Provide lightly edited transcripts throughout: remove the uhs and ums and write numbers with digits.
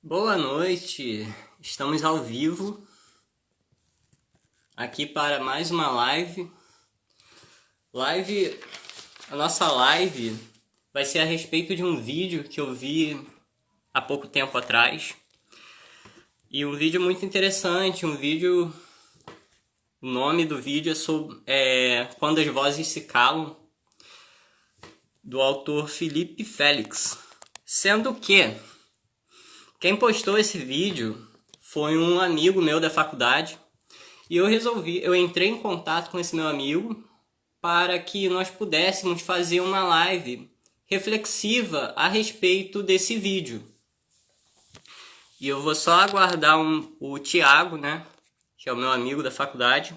Boa noite, estamos ao vivo aqui para mais uma live. A nossa live vai ser a respeito de um vídeo que eu vi há pouco tempo atrás. E um vídeo muito interessante, o nome do vídeo é Quando as Vozes se Calam, do autor Felipe Félix. Sendo que quem postou esse vídeo foi um amigo meu da faculdade e eu entrei em contato com esse meu amigo para que nós pudéssemos fazer uma live reflexiva a respeito desse vídeo. E eu vou só aguardar o Thiago, né, que é o meu amigo da faculdade.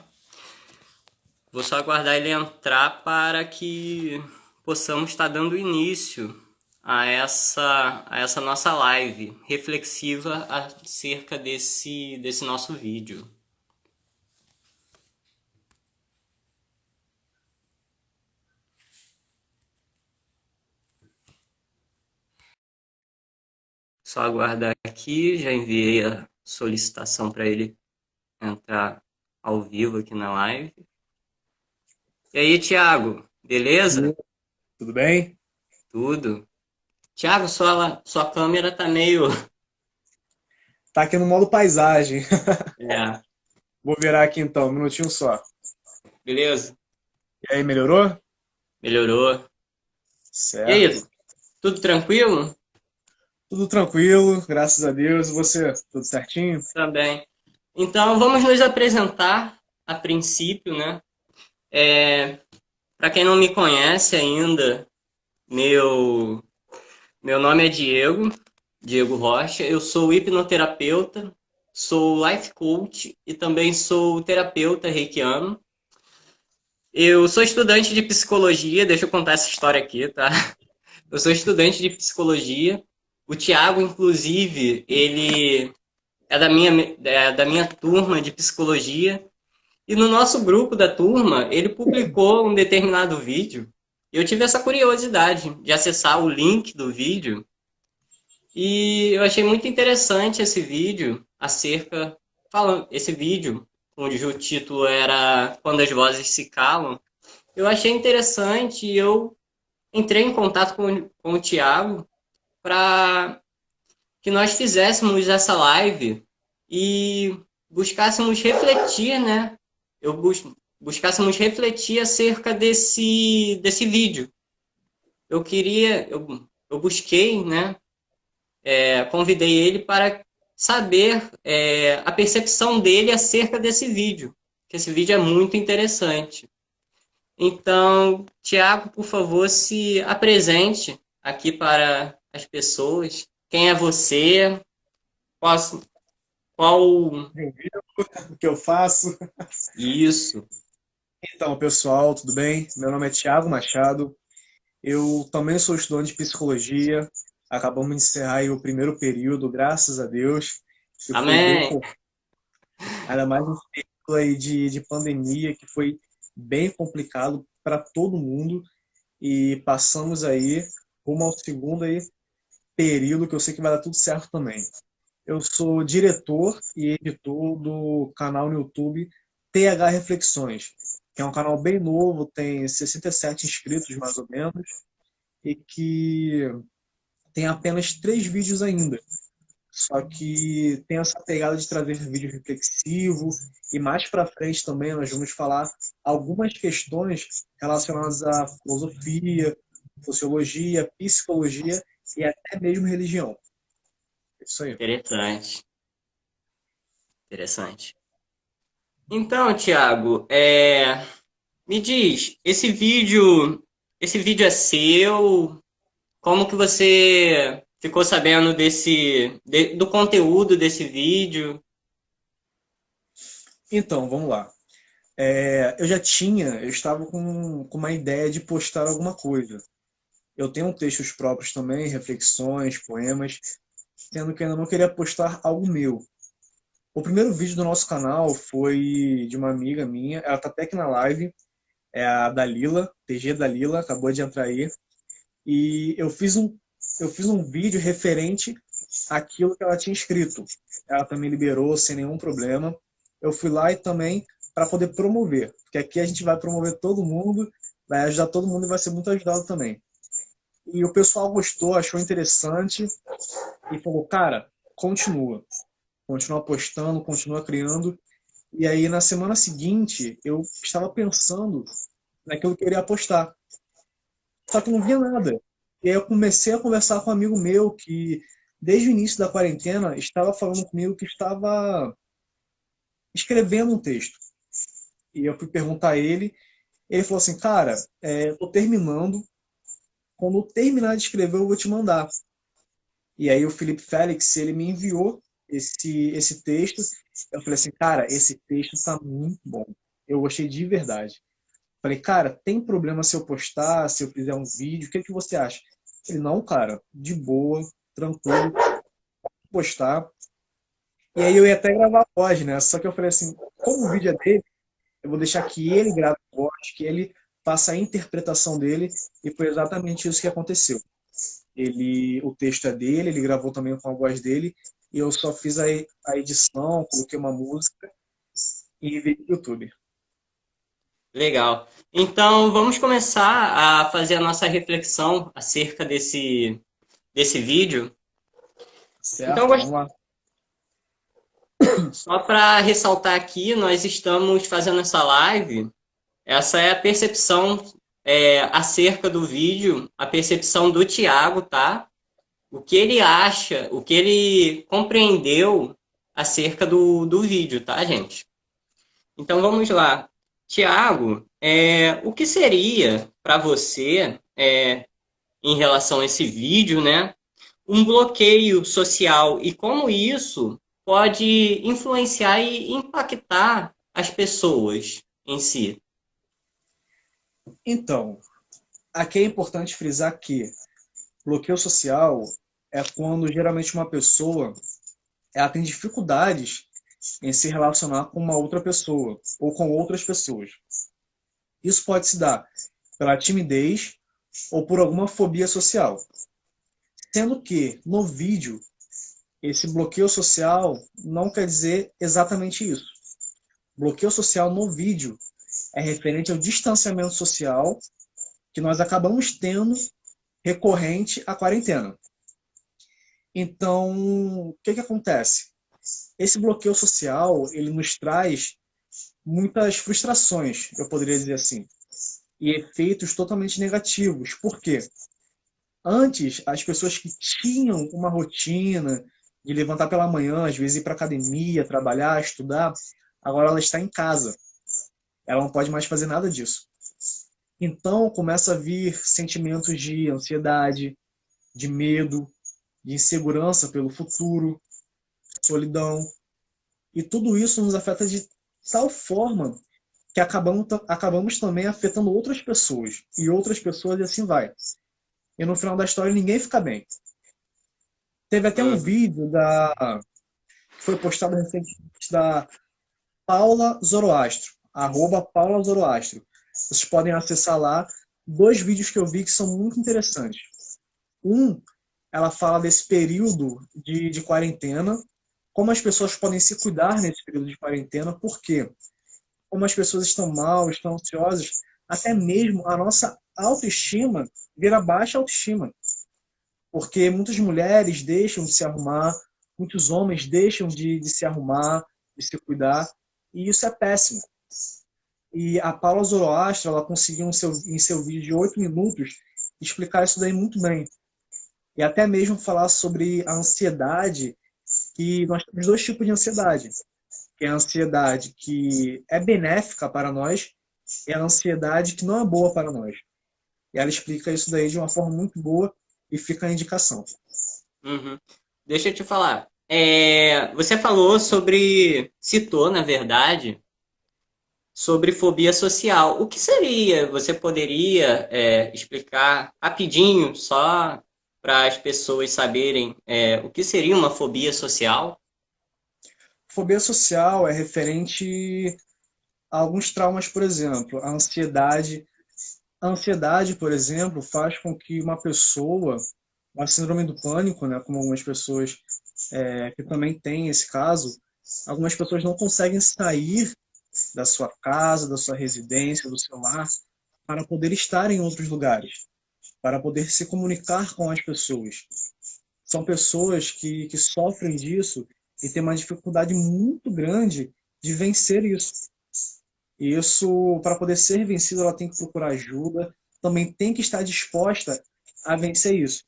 Vou só aguardar ele entrar para que possamos estar dando início a essa nossa live reflexiva acerca desse nosso vídeo. Só aguardar aqui, já enviei a solicitação para ele entrar ao vivo aqui na live. E aí, Thiago, beleza? Tudo bem? Tudo. Thiago, sua câmera tá meio... Tá aqui no modo paisagem. É, Vou virar aqui então, um minutinho só. beleza? E aí, melhorou? Melhorou. E aí, Certo. tudo tranquilo? Tudo tranquilo, graças a Deus. E você, tudo certinho? Também. Então, vamos nos apresentar a princípio, né? Para quem não me conhece ainda, meu, meu nome é Diego Rocha. Eu sou hipnoterapeuta, sou life coach e também sou terapeuta reikiano. Eu sou estudante de psicologia, deixa eu contar essa história aqui, tá? Eu sou estudante de psicologia. O Thiago, inclusive, ele é da minha turma de psicologia. E no nosso grupo da turma, ele publicou um determinado vídeo. E eu tive essa curiosidade de acessar o link do vídeo. E eu achei muito interessante esse vídeo esse vídeo, onde o título era Quando as Vozes se Calam. Eu achei interessante e eu entrei em contato com o Thiago para que nós fizéssemos essa live e buscássemos refletir, né? Buscássemos refletir acerca desse vídeo. Eu busquei, né? Convidei ele para saber a percepção dele acerca desse vídeo, que esse vídeo é muito interessante. Então, Tiago, por favor, se apresente aqui para as pessoas. Quem é você? Qual, qual... O que eu faço? Isso. Então, pessoal, tudo bem? Meu nome é Thiago Machado. Eu também sou estudante de psicologia. Acabamos de encerrar aí o primeiro período, graças a Deus. Que foi bem Amém. corrido, ainda mais no período aí de pandemia, que foi bem complicado para todo mundo. E passamos aí rumo ao segundo aí período que eu sei que vai dar tudo certo também. Eu sou diretor e editor do canal no YouTube TH Reflexões, que é um canal bem novo, tem 67 inscritos mais ou menos, e que tem apenas 3 vídeos ainda. Só que tem essa pegada de trazer vídeo reflexivo e mais para frente também nós vamos falar algumas questões relacionadas à filosofia, sociologia, psicologia e até mesmo religião. É isso aí. Interessante. Interessante. Então, Tiago, me diz, esse vídeo é seu? Como que você ficou sabendo do conteúdo desse vídeo? Então, vamos lá. Eu estava com uma ideia de postar alguma coisa. Eu tenho textos próprios também, reflexões, poemas, sendo que eu ainda não queria postar algo meu. O primeiro vídeo do nosso canal foi de uma amiga minha, ela tá até aqui na live, é a Dalila, TG Dalila, acabou de entrar aí. E eu fiz um vídeo referente aquilo que ela tinha escrito. Ela também liberou sem nenhum problema. Eu fui lá e também para poder promover, porque aqui a gente vai promover todo mundo, vai ajudar todo mundo e vai ser muito ajudado também. E o pessoal gostou, achou interessante e falou, cara, continua. Continua postando, continua criando. E aí, na semana seguinte, eu estava pensando naquilo que eu iria postar. Só que não via nada. E aí eu comecei a conversar com um amigo meu que, desde o início da quarentena, estava falando comigo que estava escrevendo um texto. E eu fui perguntar a ele. Ele falou assim, cara, eu tô terminando. Quando eu terminar de escrever, eu vou te mandar. E aí o Felipe Félix, ele me enviou esse texto. Eu falei assim, cara, esse texto tá muito bom. Eu gostei de verdade. Falei, cara, tem problema se eu postar, se eu fizer um vídeo? O que que você acha? Ele, não, cara, de boa, tranquilo, postar. E aí eu ia até gravar a voz, né? Só que eu falei assim, como o vídeo é dele, eu vou deixar que ele grave a voz, que ele faça a interpretação dele. E foi exatamente isso que aconteceu. O texto é dele, ele gravou também com a voz dele, e eu só fiz a edição, coloquei uma música e enviei pro YouTube. Legal. Então, vamos começar a fazer a nossa reflexão acerca desse vídeo. Então, Certo? Vamos lá. só para ressaltar aqui, nós estamos fazendo essa live. Essa é a percepção acerca do vídeo, a percepção do Tiago, tá? O que ele acha, o que ele compreendeu acerca do vídeo, tá, gente? Então vamos lá. Tiago, o que seria para você, em relação a esse vídeo, né, um bloqueio social e como isso pode influenciar e impactar as pessoas em si? Então, aqui é importante frisar que bloqueio social é quando geralmente uma pessoa ela tem dificuldades em se relacionar com uma outra pessoa ou com outras pessoas. Isso pode se dar pela timidez ou por alguma fobia social. Sendo que no vídeo esse bloqueio social não quer dizer exatamente isso. Bloqueio social no vídeo é referente ao distanciamento social que nós acabamos tendo recorrente à quarentena. Então, o que que acontece? Esse bloqueio social, ele nos traz muitas frustrações, eu poderia dizer assim, e efeitos totalmente negativos. Por quê? Antes, as pessoas que tinham uma rotina de levantar pela manhã, às vezes ir para academia, trabalhar, estudar, agora ela está em casa. Ela não pode mais fazer nada disso. Então, começa a vir sentimentos de ansiedade, de medo, de insegurança pelo futuro, solidão. E tudo isso nos afeta de tal forma que acabamos também afetando outras pessoas. E outras pessoas e assim vai. E no final da história ninguém fica bem. Teve até um Uhum. vídeo que foi postado recentemente da Paula Zoroastro, arroba Paula Zoroastro. Vocês podem acessar lá dois vídeos que eu vi que são muito interessantes. Um, ela fala desse período de quarentena, como as pessoas podem se cuidar nesse período de quarentena, por quê? Como as pessoas estão mal, estão ansiosas, até mesmo a nossa autoestima vira baixa autoestima. Porque muitas mulheres deixam de se arrumar, muitos homens deixam de se arrumar, de se cuidar, e isso é péssimo. E a Paula Zoroastro, ela conseguiu em seu vídeo de 8 minutos explicar isso daí muito bem. E até mesmo falar sobre a ansiedade, que nós temos dois tipos de ansiedade. Que é a ansiedade que é benéfica para nós e a ansiedade que não é boa para nós. E ela explica isso daí de uma forma muito boa e fica a indicação. Uhum. Deixa eu te falar. Você falou citou, na verdade, sobre fobia social. O que seria? Você poderia explicar rapidinho, só para as pessoas saberem o que seria uma fobia social? Fobia social é referente a alguns traumas, por exemplo, a ansiedade. A ansiedade, por exemplo, faz com que uma pessoa a síndrome do pânico, né, como algumas pessoas que também têm esse caso, algumas pessoas não conseguem sair da sua casa, da sua residência, do seu lar, para poder estar em outros lugares, para poder se comunicar com as pessoas. São pessoas que sofrem disso e têm uma dificuldade muito grande de vencer isso. E isso, para poder ser vencido, ela tem que procurar ajuda, também tem que estar disposta a vencer isso.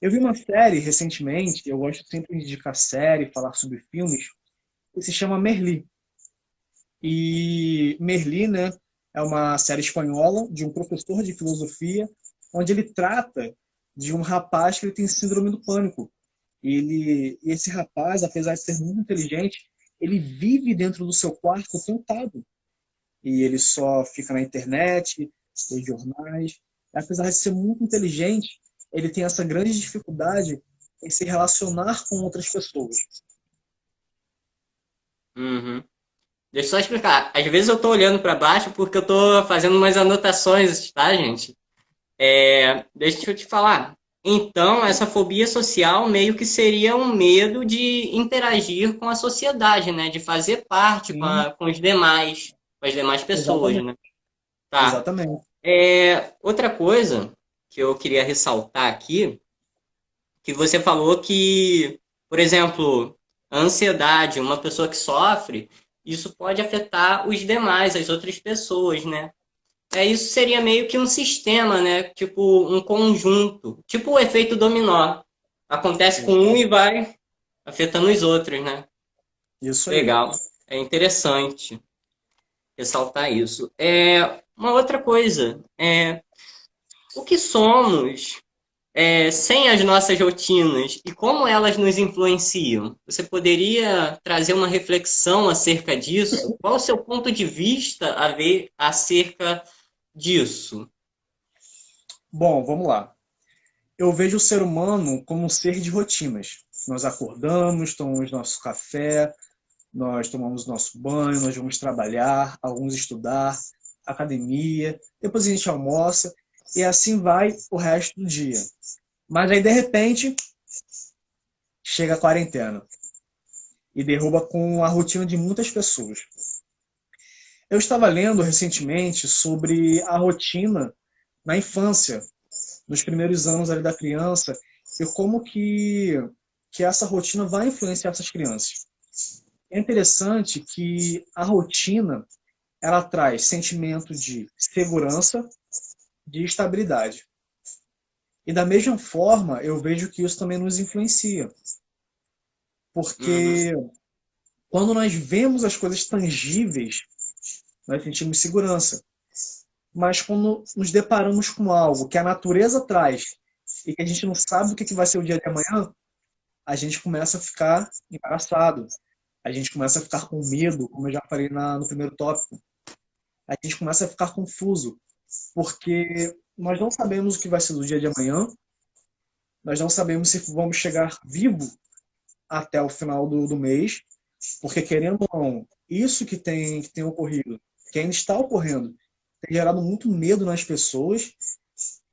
Eu vi uma série recentemente, eu gosto sempre de indicar série, falar sobre filmes, que se chama Merli. E Merli, né, é uma série espanhola de um professor de filosofia, onde ele trata de um rapaz que ele tem síndrome do pânico. E esse rapaz, apesar de ser muito inteligente, ele vive dentro do seu quarto trancado. E ele só fica na internet, lê jornais. Apesar de ser muito inteligente, ele tem essa grande dificuldade em se relacionar com outras pessoas. Uhum. Deixa eu só explicar. Às vezes eu tô olhando para baixo porque eu tô fazendo umas anotações, tá, gente? Deixa eu te falar. Então, essa fobia social meio que seria um medo de interagir com a sociedade, né? De fazer parte Sim, com as demais pessoas, exatamente. né? Tá. Exatamente. Outra coisa que eu queria ressaltar aqui, que você falou que, por exemplo, a ansiedade, uma pessoa que sofre, isso pode afetar os demais, as outras pessoas, né? Isso seria meio que um sistema, né? Tipo um conjunto, tipo o efeito dominó. Acontece com um e vai afetando os outros, né? Isso aí. Legal. É interessante ressaltar isso. Uma outra coisa, o que somos sem as nossas rotinas e como elas nos influenciam? Você poderia trazer uma reflexão acerca disso? Qual o seu ponto de vista a ver acerca disso? Bom, vamos lá. Eu vejo o ser humano como um ser de rotinas. Nós acordamos, tomamos nosso café, nós tomamos nosso banho, nós vamos trabalhar, alguns estudar, academia, depois a gente almoça e assim vai o resto do dia. Mas aí, de repente, chega a quarentena e derruba com a rotina de muitas pessoas. Eu estava lendo recentemente sobre a rotina na infância, nos primeiros anos ali da criança, e como que essa rotina vai influenciar essas crianças. É interessante que a rotina ela traz sentimento de segurança, de estabilidade. E da mesma forma, eu vejo que isso também nos influencia, Uhum, porque quando nós vemos as coisas tangíveis, nós sentimos segurança. Mas quando nos deparamos com algo que a natureza traz e que a gente não sabe o que vai ser o dia de amanhã, a gente começa a ficar embaraçado. A gente começa a ficar com medo, como eu já falei no primeiro tópico. A gente começa a ficar confuso, porque nós não sabemos o que vai ser do dia de amanhã, nós não sabemos se vamos chegar vivo até o final do mês, porque querendo ou não, isso que tem ocorrido, que ainda está ocorrendo, tem gerado muito medo nas pessoas.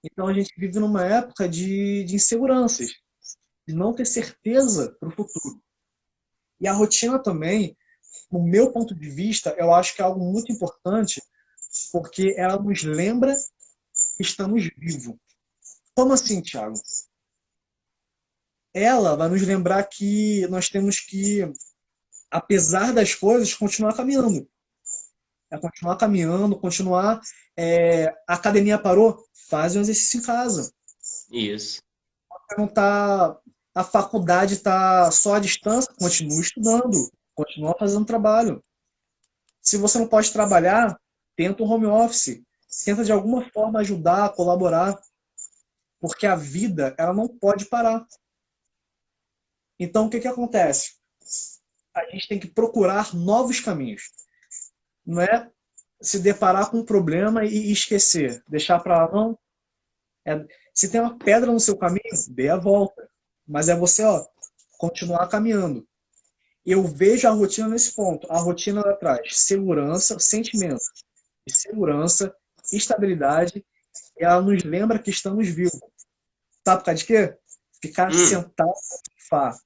Então a gente vive numa época de inseguranças, de não ter certeza para o futuro. E a rotina também, no meu ponto de vista, eu acho que é algo muito importante, porque ela nos lembra que estamos vivos. Como assim, Thiago? Ela vai nos lembrar que nós temos que, apesar das coisas, continuar caminhando. É continuar caminhando, continuar. A academia parou? Faz um exercício em casa. isso. Não tá, a faculdade está só à distância, continua estudando, continua fazendo trabalho. Se você não pode trabalhar, tenta um home office. Tenta de alguma forma ajudar, colaborar, porque a vida ela não pode parar. Então o que, que acontece? A gente tem que procurar novos caminhos. Não é se deparar com um problema e esquecer, deixar para lá, não. Se tem uma pedra no seu caminho, dê a volta. Mas é você, ó, continuar caminhando. Eu vejo a rotina nesse ponto. A rotina ela traz segurança, sentimento de segurança, estabilidade, e ela nos lembra que estamos vivos. Sabe por causa de quê? Ficar Hum. sentado no sofá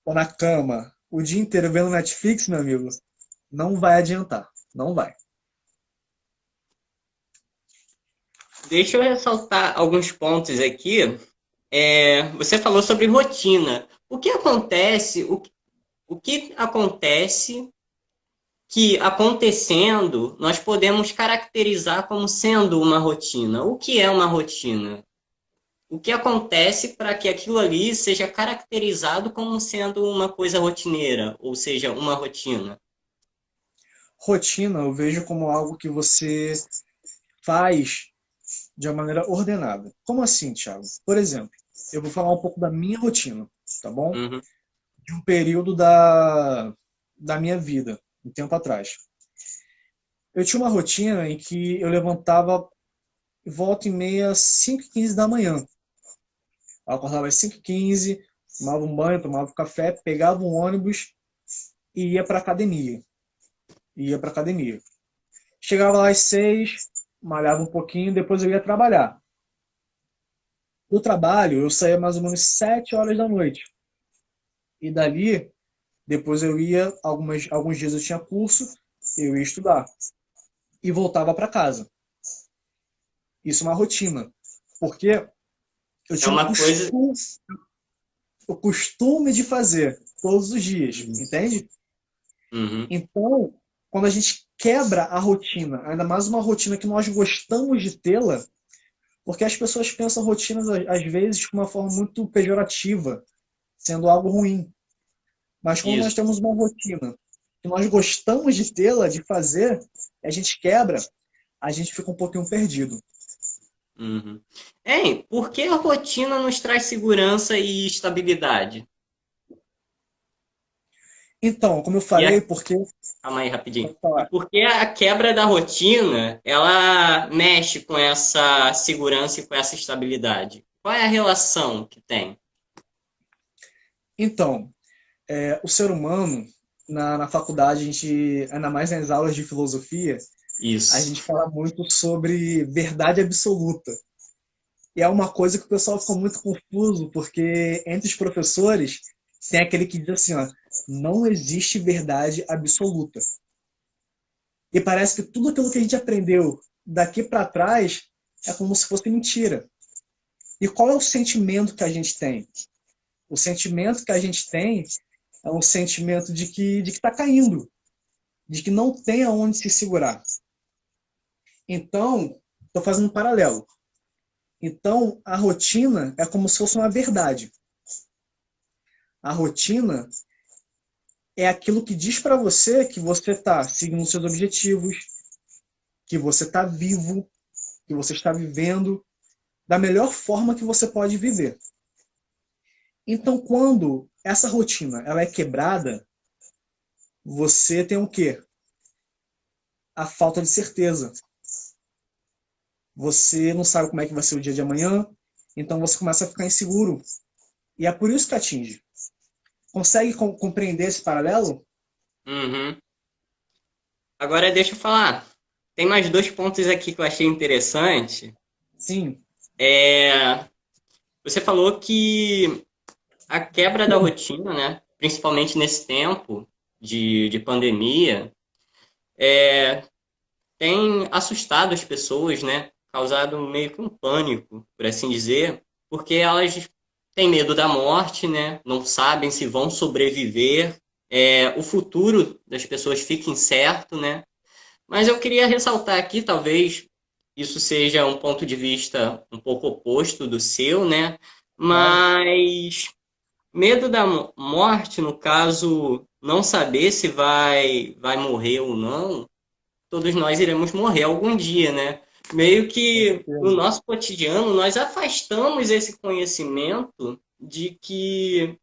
ou na cama o dia inteiro vendo Netflix, meu amigo, não vai adiantar. Não vai. Deixa eu ressaltar alguns pontos aqui. Você falou sobre rotina. O que acontece que acontecendo nós podemos caracterizar como sendo uma rotina? O que é uma rotina? O que acontece para que aquilo ali seja caracterizado como sendo uma coisa rotineira, ou seja, uma rotina? Rotina eu vejo como algo que você faz de uma maneira ordenada. Como assim, Thiago? Por exemplo, eu vou falar um pouco da minha rotina, tá bom? Uhum. De um período da minha vida, um tempo atrás. Eu tinha uma rotina em que eu levantava volta e meia, 5h15 da manhã. Eu acordava às 5h15, tomava um banho, tomava um café, pegava um ônibus e ia para academia. Ia para academia. Chegava lá às 6, malhava um pouquinho, depois eu ia trabalhar. Do trabalho, eu saía mais ou menos 7 horas da noite. E dali, depois eu ia, alguns dias eu tinha curso, eu ia estudar. E voltava para casa. Isso é uma rotina. Porque eu É tinha uma coisa. o costume de fazer todos os dias, entende? Uhum. Então, quando a gente quebra a rotina, ainda mais uma rotina que nós gostamos de tê-la, porque as pessoas pensam rotinas às vezes de uma forma muito pejorativa, sendo algo ruim. Mas quando nós Isso. temos uma rotina que nós gostamos de tê-la, de fazer, a gente quebra, a gente fica um pouquinho perdido. Uhum. Por que a rotina nos traz segurança e estabilidade? Então, como eu E falei, porque calma aí, rapidinho. pode E falar. por que a quebra da rotina, ela mexe com essa segurança e com essa estabilidade? Qual é a relação que tem? Então, o ser humano, na faculdade, a gente, ainda mais nas aulas de filosofia, a Isso. gente fala muito sobre verdade absoluta. E é uma coisa que o pessoal fica muito confuso, porque entre os professores tem aquele que diz assim, ó, não existe verdade absoluta. E parece que tudo aquilo que a gente aprendeu daqui para trás é como se fosse mentira. E qual é o sentimento que a gente tem? O sentimento que a gente tem é um sentimento de que está caindo, de que não tem aonde se segurar. Então, estou fazendo um paralelo. Então, a rotina é como se fosse uma verdade. A rotina é aquilo que diz para você que você está seguindo seus objetivos, que você está vivo, que você está vivendo da melhor forma que você pode viver. Então, quando essa rotina ela é quebrada, você tem o quê? A falta de certeza. Você não sabe como é que vai ser o dia de amanhã, então você começa a ficar inseguro. E é por isso que atinge. Consegue compreender esse paralelo? Uhum. Agora deixa eu falar. Tem mais dois pontos aqui que eu achei interessante. Sim, É, Você falou que a quebra da rotina, né, principalmente nesse tempo de pandemia, tem assustado as pessoas, né, causado meio que um pânico, por assim dizer, porque elas têm medo da morte, né, não sabem se vão sobreviver, o futuro das pessoas fica incerto, né. Mas eu queria ressaltar aqui, talvez isso seja um ponto de vista um pouco oposto do seu, né, claro. mas medo da morte, no caso, não saber se vai morrer ou não, todos nós iremos morrer algum dia, né? Meio Com que no certeza. nosso cotidiano nós afastamos esse conhecimento de que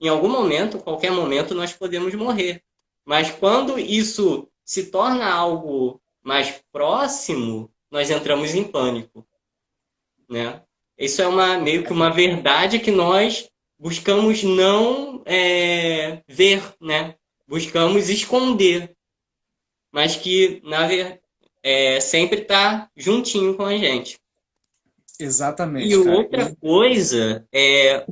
em algum momento, qualquer momento, nós podemos morrer. Mas quando isso se torna algo mais próximo, nós entramos em pânico, né? Isso é meio que uma verdade que nós buscamos não ver, né? Buscamos esconder, mas que sempre está juntinho com a gente. E Exatamente, cara. outra coisa é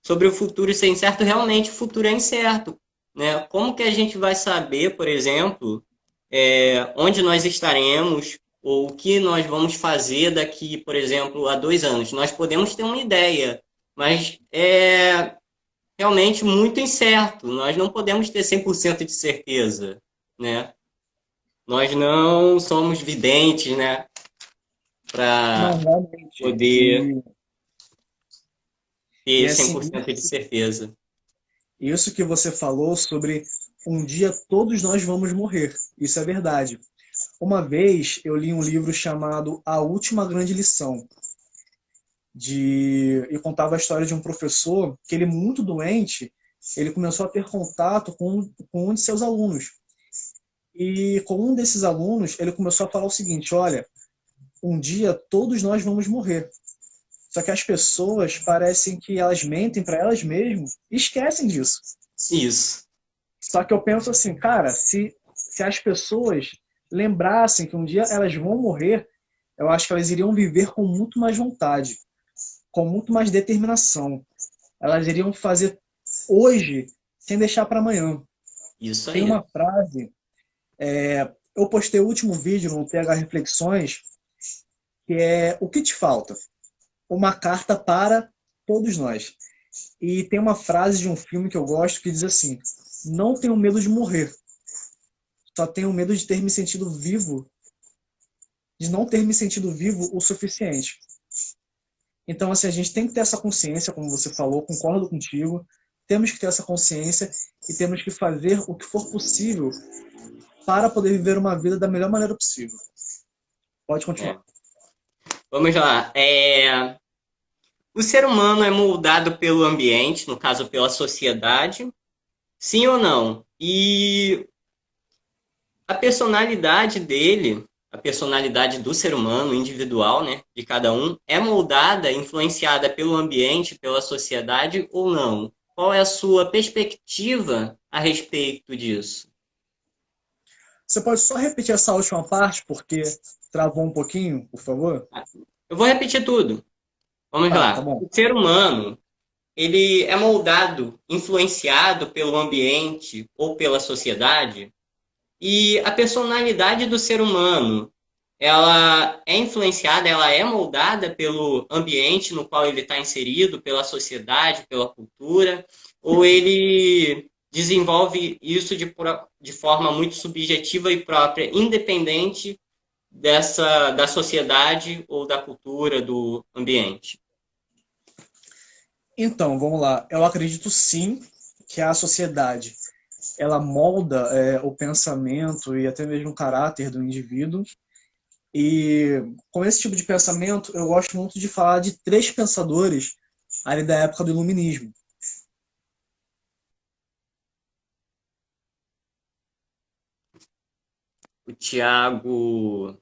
sobre o futuro ser incerto, realmente o futuro é incerto, né? Como que a gente vai saber, por exemplo, onde nós estaremos ou o que nós vamos fazer daqui, por exemplo, a 2 anos? Nós podemos ter uma ideia, mas é realmente muito incerto. Nós não podemos ter 100% de certeza, né? Nós não somos videntes, né? Não, Para realmente. poder E ter cem assim, por cento de certeza. isso que você falou sobre um dia todos nós vamos morrer. Isso é verdade. Uma vez eu li um livro chamado A Última Grande Lição, e contava a história de um professor que ele muito doente, ele começou a ter contato com um de seus alunos. E com um desses alunos, ele começou a falar o seguinte: olha, um dia todos nós vamos morrer. Só que as pessoas parecem que elas mentem para elas mesmas e esquecem disso. Isso, Só que eu penso assim, cara, se as pessoas lembrassem que um dia elas vão morrer, eu acho que elas iriam viver com muito mais vontade, com muito mais determinação. Elas iriam fazer hoje sem deixar para amanhã. isso Tem aí. uma frase, eu postei o último vídeo no TH Reflexões, que é o que te falta? Uma carta para todos nós. E tem uma frase de um filme que eu gosto que diz assim: não tenho medo de morrer, só tenho medo de ter me sentido vivo, de não ter me sentido vivo o suficiente. Então, assim, a gente tem que ter essa consciência, como você falou, concordo contigo. Temos que ter essa consciência e temos que fazer o que for possível para poder viver uma vida da melhor maneira possível. Pode É. continuar. Vamos lá. O ser humano é moldado pelo ambiente, no caso pela sociedade, sim ou não? E a personalidade dele, a personalidade do ser humano, individual, né, de cada um, é moldada, influenciada pelo ambiente, pela sociedade ou não? Qual é a sua perspectiva a respeito disso? Você pode só repetir essa última parte, porque travou um pouquinho, por favor? Eu vou repetir tudo. Vamos Tá lá. bom. O ser humano, ele é moldado, influenciado pelo ambiente ou pela sociedade, e a personalidade do ser humano, ela é influenciada, ela é moldada pelo ambiente no qual ele está inserido, pela sociedade, pela cultura, ou ele desenvolve isso de forma muito subjetiva e própria, independente da sociedade ou da cultura, do ambiente. Então, vamos lá. Eu acredito sim que a sociedade ela molda o pensamento e até mesmo o caráter do indivíduo. E com esse tipo de pensamento, eu gosto muito de falar de três pensadores ali da época do Iluminismo. O Tiago,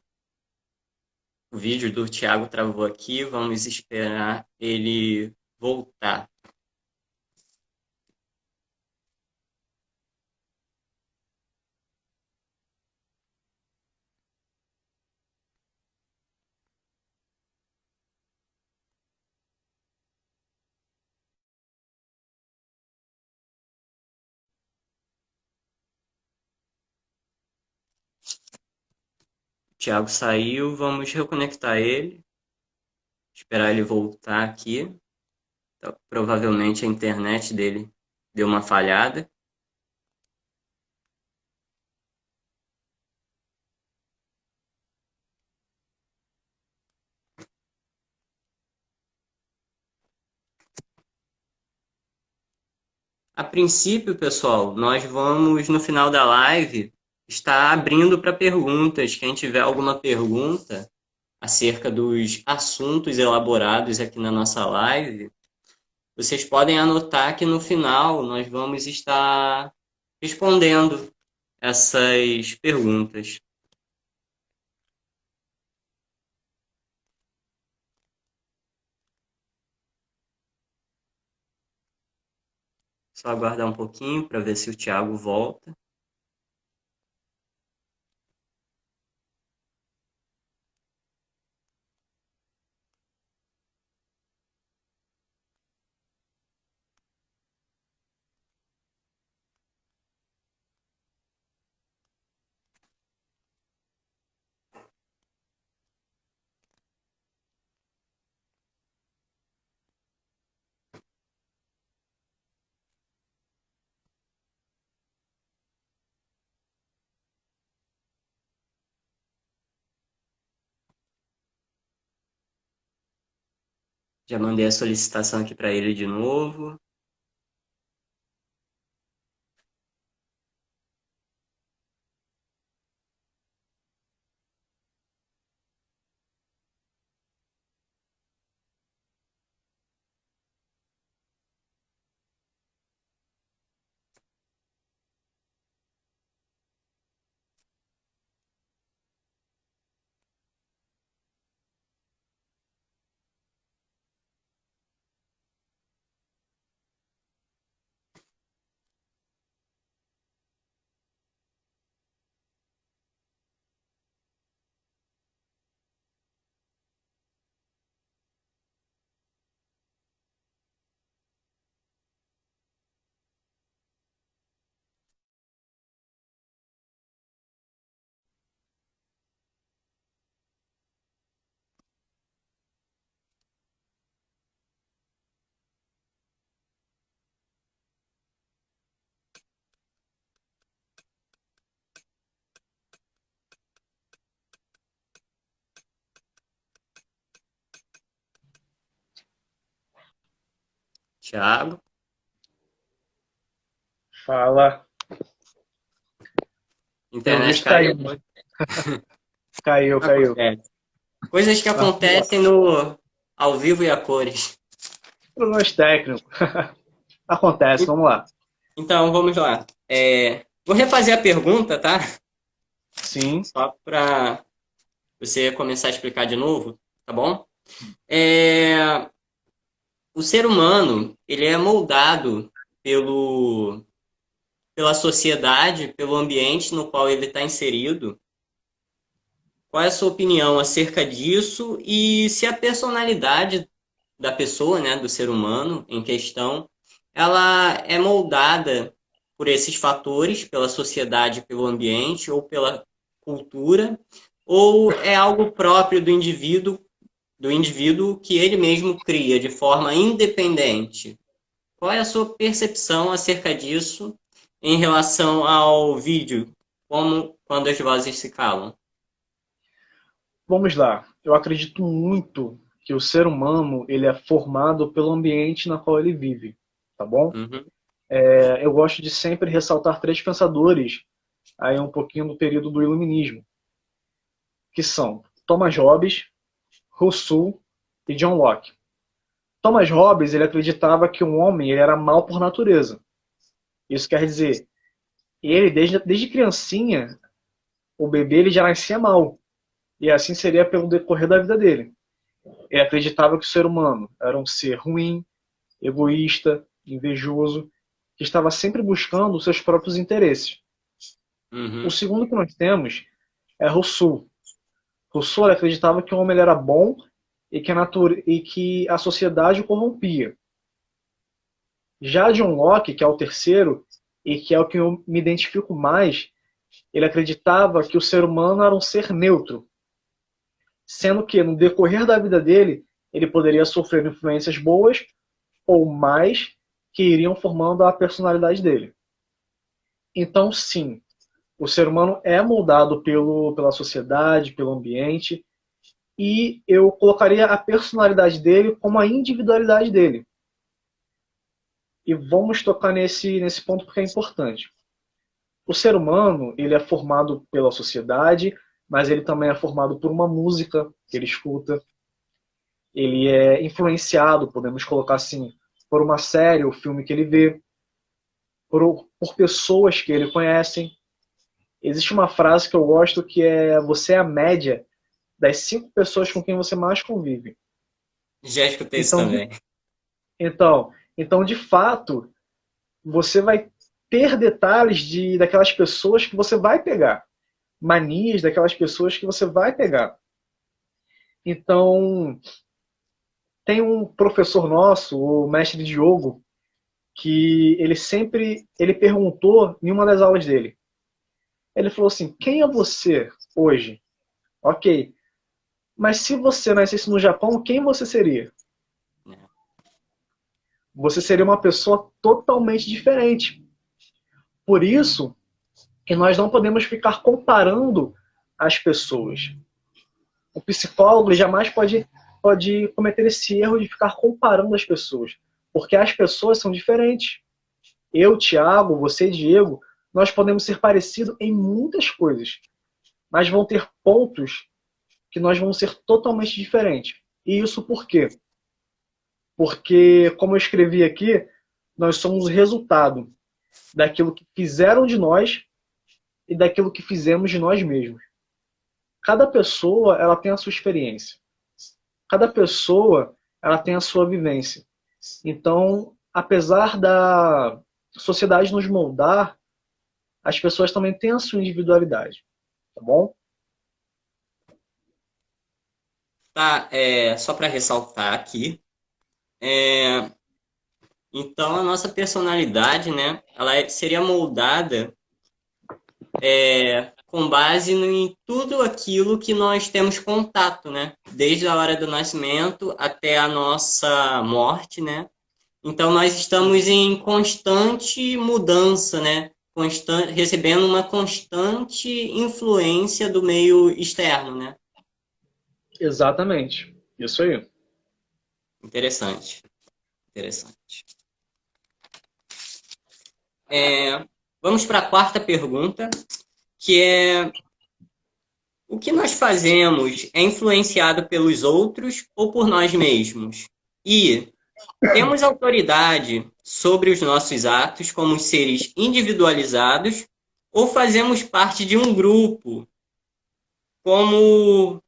o vídeo do Tiago travou aqui, vamos esperar ele voltar. O Tiago saiu, vamos reconectar ele, esperar ele voltar aqui. Então, provavelmente a internet dele deu uma falhada. A princípio, pessoal, nós vamos no final da live estar abrindo para perguntas. Quem tiver alguma pergunta acerca dos assuntos elaborados aqui na nossa live, vocês podem anotar que no final nós vamos estar respondendo essas perguntas. Só aguardar um pouquinho para ver se o Thiago volta. Já mandei a solicitação aqui para ele de novo. Thiago. Fala. Pelo Internet visto caiu. caiu. Caiu. Acontece. Coisas que acontecem no ao vivo e a cores. Problemas técnicos. Acontece, vamos lá. Então, vamos lá. Vou refazer a pergunta, tá? Sim. Só para você começar a explicar de novo, tá bom? O ser humano, ele é moldado pela sociedade, pelo ambiente no qual ele está inserido. Qual é a sua opinião acerca disso e se a personalidade da pessoa, né, do ser humano em questão, ela é moldada por esses fatores, pela sociedade, pelo ambiente ou pela cultura, ou é algo próprio do indivíduo que ele mesmo cria de forma independente? Qual é a sua percepção acerca disso em relação ao vídeo, como quando as vozes se calam? Vamos lá. Eu acredito muito que o ser humano ele é formado pelo ambiente na qual ele vive, tá bom? Uhum. Eu gosto de sempre ressaltar três pensadores, aí um pouquinho do período do Iluminismo, que são Thomas Hobbes, Rousseau e John Locke. Thomas Hobbes ele acreditava que o homem ele era mau por natureza. Isso quer dizer, ele desde criancinha, o bebê ele já nascia mal. E assim seria pelo decorrer da vida dele. Ele acreditava que o ser humano era um ser ruim, egoísta, invejoso, que estava sempre buscando os seus próprios interesses. Uhum. O segundo que nós temos é Rousseau. Rousseau acreditava que o homem era bom e que a sociedade o corrompia. Já John Locke, que é o terceiro, e que é o que eu me identifico mais, ele acreditava que o ser humano era um ser neutro, sendo que no decorrer da vida dele, ele poderia sofrer influências boas ou mais que iriam formando a personalidade dele. Então, sim, o ser humano é moldado pela sociedade, pelo ambiente, e eu colocaria a personalidade dele como a individualidade dele. E vamos tocar nesse ponto porque é importante. O ser humano ele é formado pela sociedade, mas ele também é formado por uma música que ele escuta. Ele é influenciado, podemos colocar assim, por uma série ou filme que ele vê, por pessoas que ele conhece. Existe uma frase que eu gosto que é: você é a média das 5 pessoas com quem você mais convive. Já escutei isso Então, também. de fato, você vai ter detalhes daquelas pessoas que você vai pegar. Manias daquelas pessoas que você vai pegar. Então, tem um professor nosso, o mestre Diogo, que ele perguntou em uma das aulas dele. Ele falou assim: quem é você hoje? Ok, mas se você nascesse no Japão, quem você seria? Você seria uma pessoa totalmente diferente. Por isso que nós não podemos ficar comparando as pessoas. O psicólogo jamais pode pode cometer esse erro de ficar comparando as pessoas, porque as pessoas são diferentes. Eu, Thiago, você, Diego, nós podemos ser parecidos em muitas coisas, mas vão ter pontos que nós vamos ser totalmente diferentes. E isso por quê? Porque, como eu escrevi aqui, nós somos o resultado daquilo que fizeram de nós e daquilo que fizemos de nós mesmos. Cada pessoa, ela tem a sua experiência. Cada pessoa, ela tem a sua vivência. Então, apesar da sociedade nos moldar, as pessoas também têm a sua individualidade. Tá bom? Tá, só para ressaltar aqui, então a nossa personalidade, né, ela seria moldada com base em tudo aquilo que nós temos contato, né, desde a hora do nascimento até a nossa morte, né. Então nós estamos em constante mudança, né, recebendo uma constante influência do meio externo, né. Exatamente. Isso aí. Interessante, interessante. Vamos para a quarta pergunta, que é: o que nós fazemos é influenciado pelos outros ou por nós mesmos? E temos autoridade sobre os nossos atos como seres individualizados ou fazemos parte de um grupo como...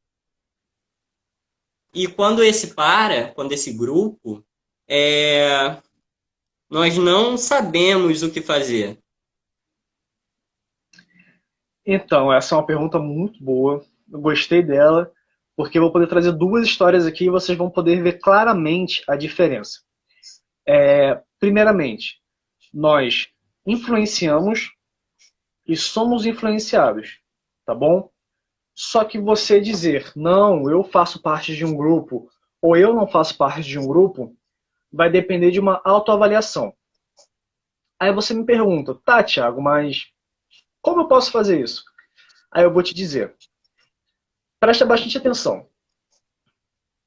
E quando quando esse grupo, nós não sabemos o que fazer. Então, essa é uma pergunta muito boa. Eu gostei dela, porque eu vou poder trazer duas histórias aqui e vocês vão poder ver claramente a diferença. Primeiramente, nós influenciamos e somos influenciados, tá bom? Só que você dizer, não, eu faço parte de um grupo, ou eu não faço parte de um grupo, vai depender de uma autoavaliação. Aí você me pergunta, tá, Thiago, mas como eu posso fazer isso? Aí eu vou te dizer, presta bastante atenção.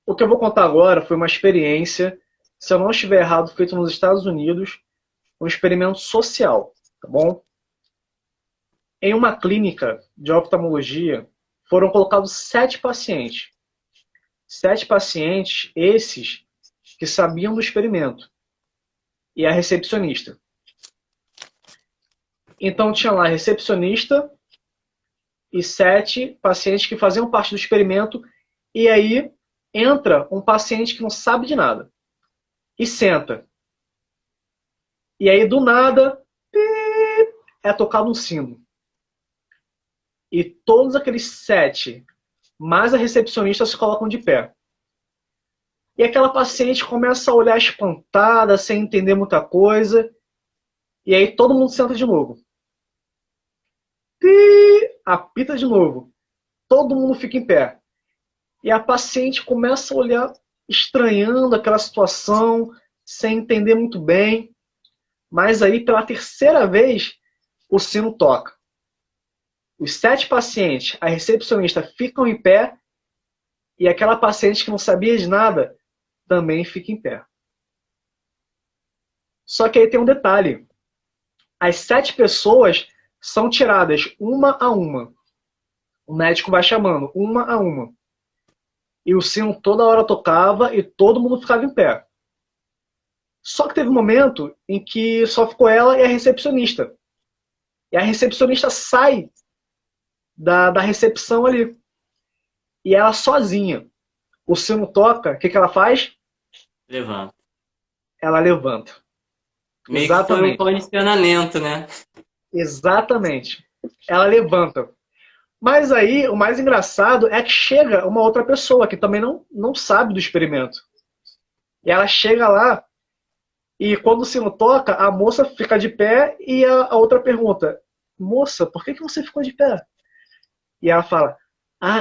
O que eu vou contar agora foi uma experiência, se eu não estiver errado, feito nos Estados Unidos, um experimento social, tá bom? Em uma clínica de oftalmologia, foram colocados 7 pacientes. 7 pacientes, esses que sabiam do experimento. E a recepcionista. Então tinha lá a recepcionista e 7 pacientes que faziam parte do experimento. E aí entra um paciente que não sabe de nada. E senta. E aí do nada é tocado um sino. E todos aqueles 7, mais a recepcionista, se colocam de pé. E aquela paciente começa a olhar espantada, sem entender muita coisa. E aí todo mundo senta de novo. E apita de novo. Todo mundo fica em pé. E a paciente começa a olhar estranhando aquela situação, sem entender muito bem. Mas aí, pela terceira vez, o sino toca. Os 7 pacientes, a recepcionista, ficam em pé e aquela paciente que não sabia de nada também fica em pé. Só que aí tem um detalhe. As 7 pessoas são tiradas uma a uma. O médico vai chamando uma a uma. E o sino toda hora tocava e todo mundo ficava em pé. Só que teve um momento em que só ficou ela e a recepcionista. E a recepcionista sai da recepção ali. E ela sozinha. O sino toca, o que ela faz? Levanta. Ela levanta. Meio que foi um condicionamento, né? Exatamente. Ela levanta. Mas aí, o mais engraçado é que chega uma outra pessoa que também não sabe do experimento. E ela chega lá e quando o sino toca, a moça fica de pé e a outra pergunta, moça, por que você ficou de pé? E ela fala,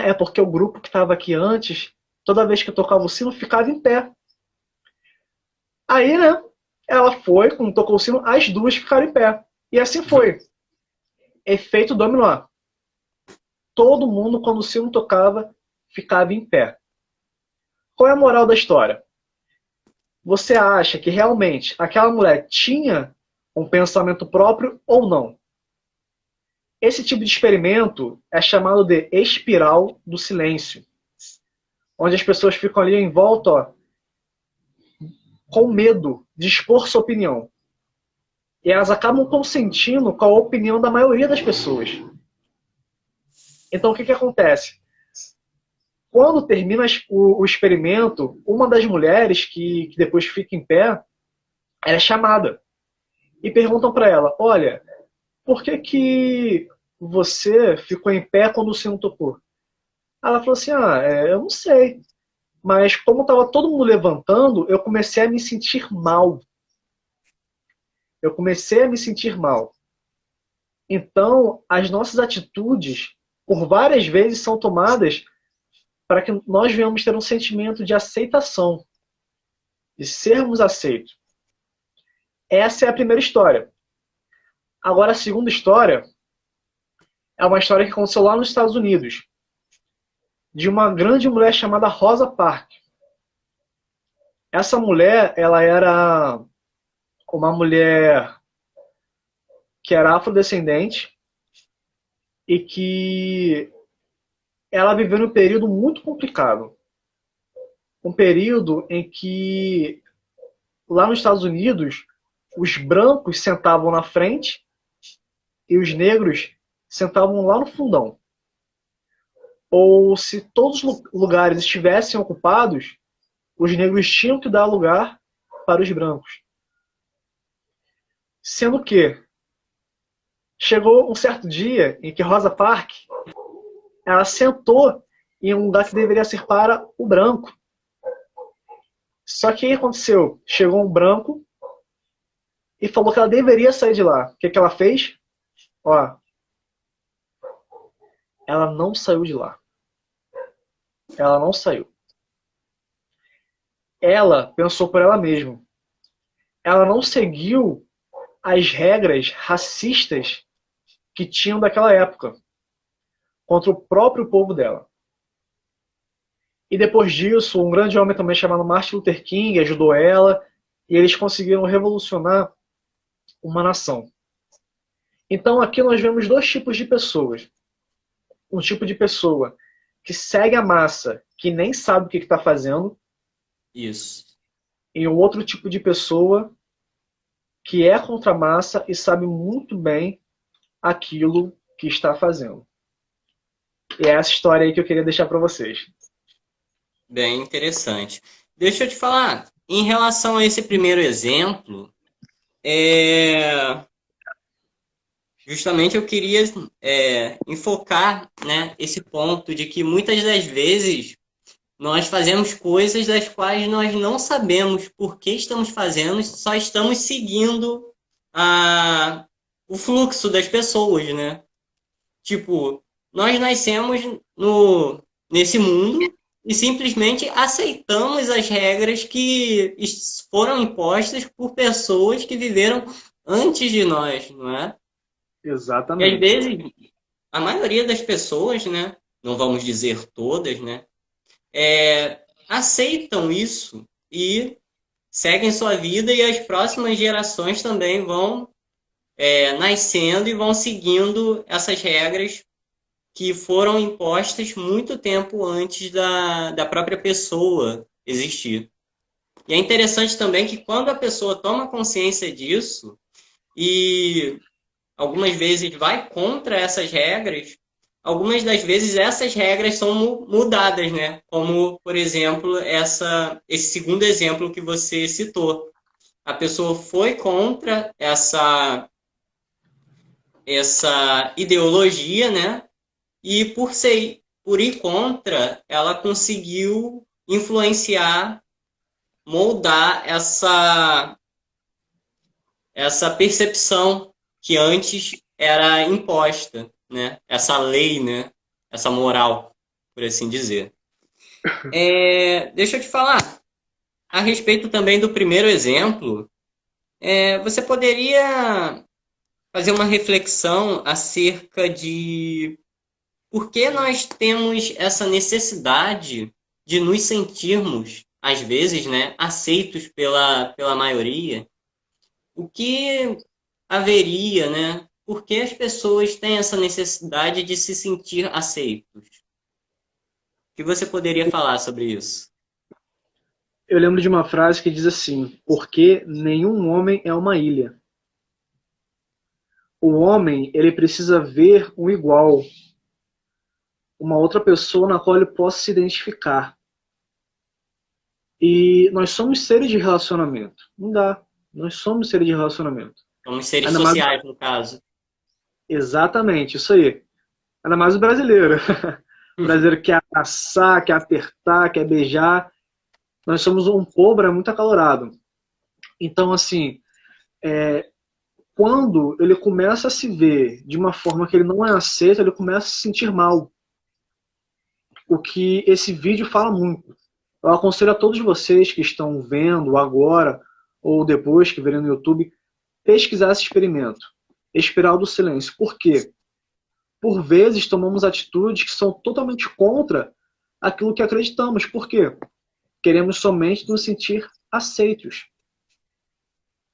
é porque o grupo que estava aqui antes, toda vez que eu tocava o sino, ficava em pé. Aí, né, ela foi, quando tocou o sino, as duas ficaram em pé. E assim foi. Efeito dominó. Todo mundo, quando o sino tocava, ficava em pé. Qual é a moral da história? Você acha que realmente aquela mulher tinha um pensamento próprio ou não? Esse tipo de experimento é chamado de espiral do silêncio, onde as pessoas ficam ali em volta, ó, com medo de expor sua opinião. E elas acabam consentindo com a opinião da maioria das pessoas. Então, o que, que acontece? Quando termina o experimento, uma das mulheres que depois fica em pé, ela é chamada. E perguntam para ela, olha, por que, que você ficou em pé quando o sino tocou? Ela falou assim, eu não sei. Mas como estava todo mundo levantando, eu comecei a me sentir mal. Eu comecei a me sentir mal. Então, as nossas atitudes, por várias vezes, são tomadas para que nós venhamos ter um sentimento de aceitação, de sermos aceitos. Essa é a primeira história. Agora, a segunda história é uma história que aconteceu lá nos Estados Unidos, de uma grande mulher chamada Rosa Parks. Essa mulher, ela era uma mulher que era afrodescendente e que ela viveu num período muito complicado. Um período em que, lá nos Estados Unidos, os brancos sentavam na frente e os negros sentavam lá no fundão. Ou se todos os lugares estivessem ocupados, os negros tinham que dar lugar para os brancos. Sendo que chegou um certo dia em que Rosa Parks ela sentou em um lugar que deveria ser para o branco. Só que o que aconteceu? Chegou um branco e falou que ela deveria sair de lá. O que, que ela fez? Ó, ela não saiu de lá. Ela não saiu. Ela pensou por ela mesma. Ela não seguiu as regras racistas que tinham daquela época contra o próprio povo dela. E depois disso, um grande homem também chamado Martin Luther King ajudou ela e eles conseguiram revolucionar uma nação. Então aqui nós vemos dois tipos de pessoas. Um tipo de pessoa que segue a massa, que nem sabe o que está fazendo. Isso. E um outro tipo de pessoa que é contra a massa e sabe muito bem aquilo que está fazendo. E é essa história aí que eu queria deixar para vocês. Bem interessante. Deixa eu te falar, em relação a esse primeiro exemplo, justamente eu queria enfocar, né, esse ponto de que muitas das vezes nós fazemos coisas das quais nós não sabemos por que estamos fazendo, só estamos seguindo o fluxo das pessoas, né? Tipo, nós nascemos nesse mundo e simplesmente aceitamos as regras que foram impostas por pessoas que viveram antes de nós, não é? E às Exatamente. vezes, a maioria das pessoas, né? Não vamos dizer todas, né? Aceitam isso e seguem sua vida e as próximas gerações também vão nascendo e vão seguindo essas regras que foram impostas muito tempo antes da própria pessoa existir. E é interessante também que quando a pessoa toma consciência disso e algumas vezes vai contra essas regras, algumas das vezes essas regras são mudadas, né? Como, por exemplo, esse segundo exemplo que você citou. A pessoa foi contra essa ideologia, né? E por ir contra, ela conseguiu influenciar, moldar essa percepção que antes era imposta, né? Essa lei, né? Essa moral, por assim dizer. Deixa eu te falar, a respeito também do primeiro exemplo, você poderia fazer uma reflexão acerca de por que nós temos essa necessidade de nos sentirmos, às vezes, né, aceitos pela maioria, o que haveria, né? Por que as pessoas têm essa necessidade de se sentir aceitos? O que você poderia falar sobre isso? Eu lembro de uma frase que diz assim: porque nenhum homem é uma ilha. O homem, ele precisa ver um igual, uma outra pessoa na qual ele possa se identificar. E nós somos seres de relacionamento. Não dá. Nós somos seres de relacionamento. Somos seres Ainda mais... sociais, no caso. Exatamente, isso aí. Ainda mais o brasileiro. O brasileiro quer abraçar, quer apertar, quer beijar. Nós somos um povo muito acalorado. Então, assim, quando ele começa a se ver de uma forma que ele não é aceito, ele começa a se sentir mal. O que esse vídeo fala muito. Eu aconselho a todos vocês que estão vendo agora ou depois que verem no YouTube, pesquisar esse experimento. Espiral do silêncio. Por quê? Por vezes tomamos atitudes que são totalmente contra aquilo que acreditamos. Por quê? Queremos somente nos sentir aceitos.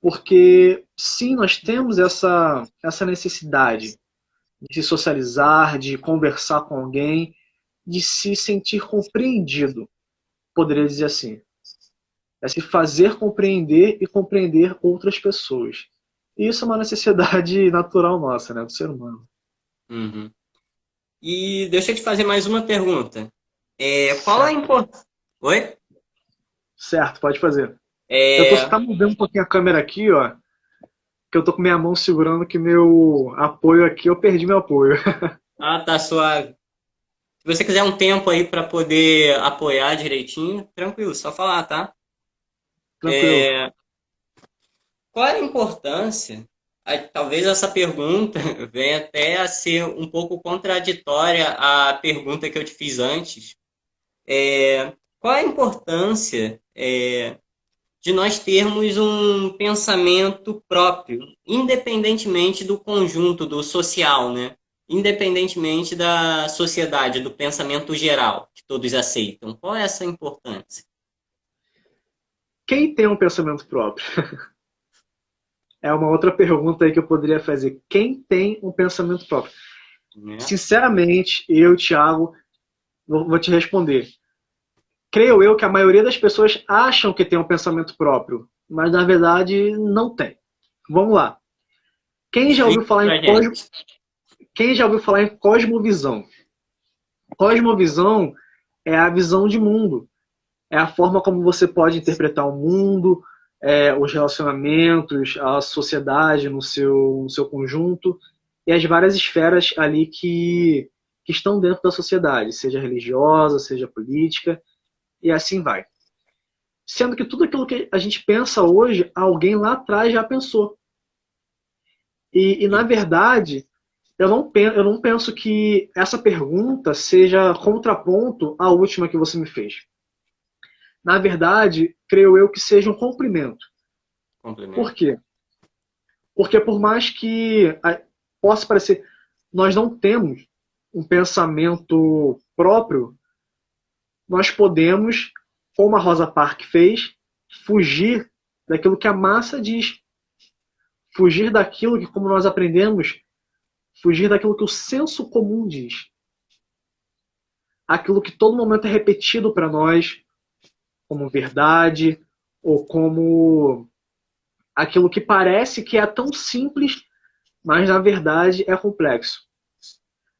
Porque sim, nós temos essa necessidade de se socializar, de conversar com alguém, de se sentir compreendido, poderia dizer assim. É se fazer compreender e compreender outras pessoas. E isso é uma necessidade natural nossa, né, do ser humano. Uhum. E deixa eu te fazer mais uma pergunta. Qual a importância... Oi? Certo, pode fazer. Eu tô só mudando um pouquinho a câmera aqui, ó, que eu tô com minha mão segurando que meu apoio aqui, eu perdi meu apoio. Ah, tá suave. Se você quiser um tempo aí para poder apoiar direitinho, tranquilo, só falar, tá? Tranquilo. Qual é a importância? Talvez essa pergunta venha até a ser um pouco contraditória à pergunta que eu te fiz antes. Qual é a importância de nós termos um pensamento próprio, independentemente do conjunto, do social, né? Independentemente da sociedade, do pensamento geral, que todos aceitam? Qual é essa importância? Quem tem um pensamento próprio? É uma outra pergunta aí que eu poderia fazer. Quem tem um pensamento próprio? Né? Sinceramente, eu, Thiago, vou te responder. Creio eu que a maioria das pessoas acham que tem um pensamento próprio, mas na verdade não tem. Vamos lá. Quem já ouviu falar em cosmovisão? Cosmovisão é a visão de mundo. É a forma como você pode interpretar o mundo, os relacionamentos, a sociedade no seu conjunto e as várias esferas ali que estão dentro da sociedade, seja religiosa, seja política, e assim vai. Sendo que tudo aquilo que a gente pensa hoje, alguém lá atrás já pensou. E na verdade, eu não penso que essa pergunta seja contraponto à última que você me fez. Na verdade, creio eu que seja um cumprimento. Por quê? Porque por mais que possa parecer, nós não temos um pensamento próprio, nós podemos, como a Rosa Parks fez, fugir daquilo que a massa diz. Fugir daquilo que, como nós aprendemos, fugir daquilo que o senso comum diz. Aquilo que todo momento é repetido para nós como verdade, ou como aquilo que parece que é tão simples, mas na verdade é complexo.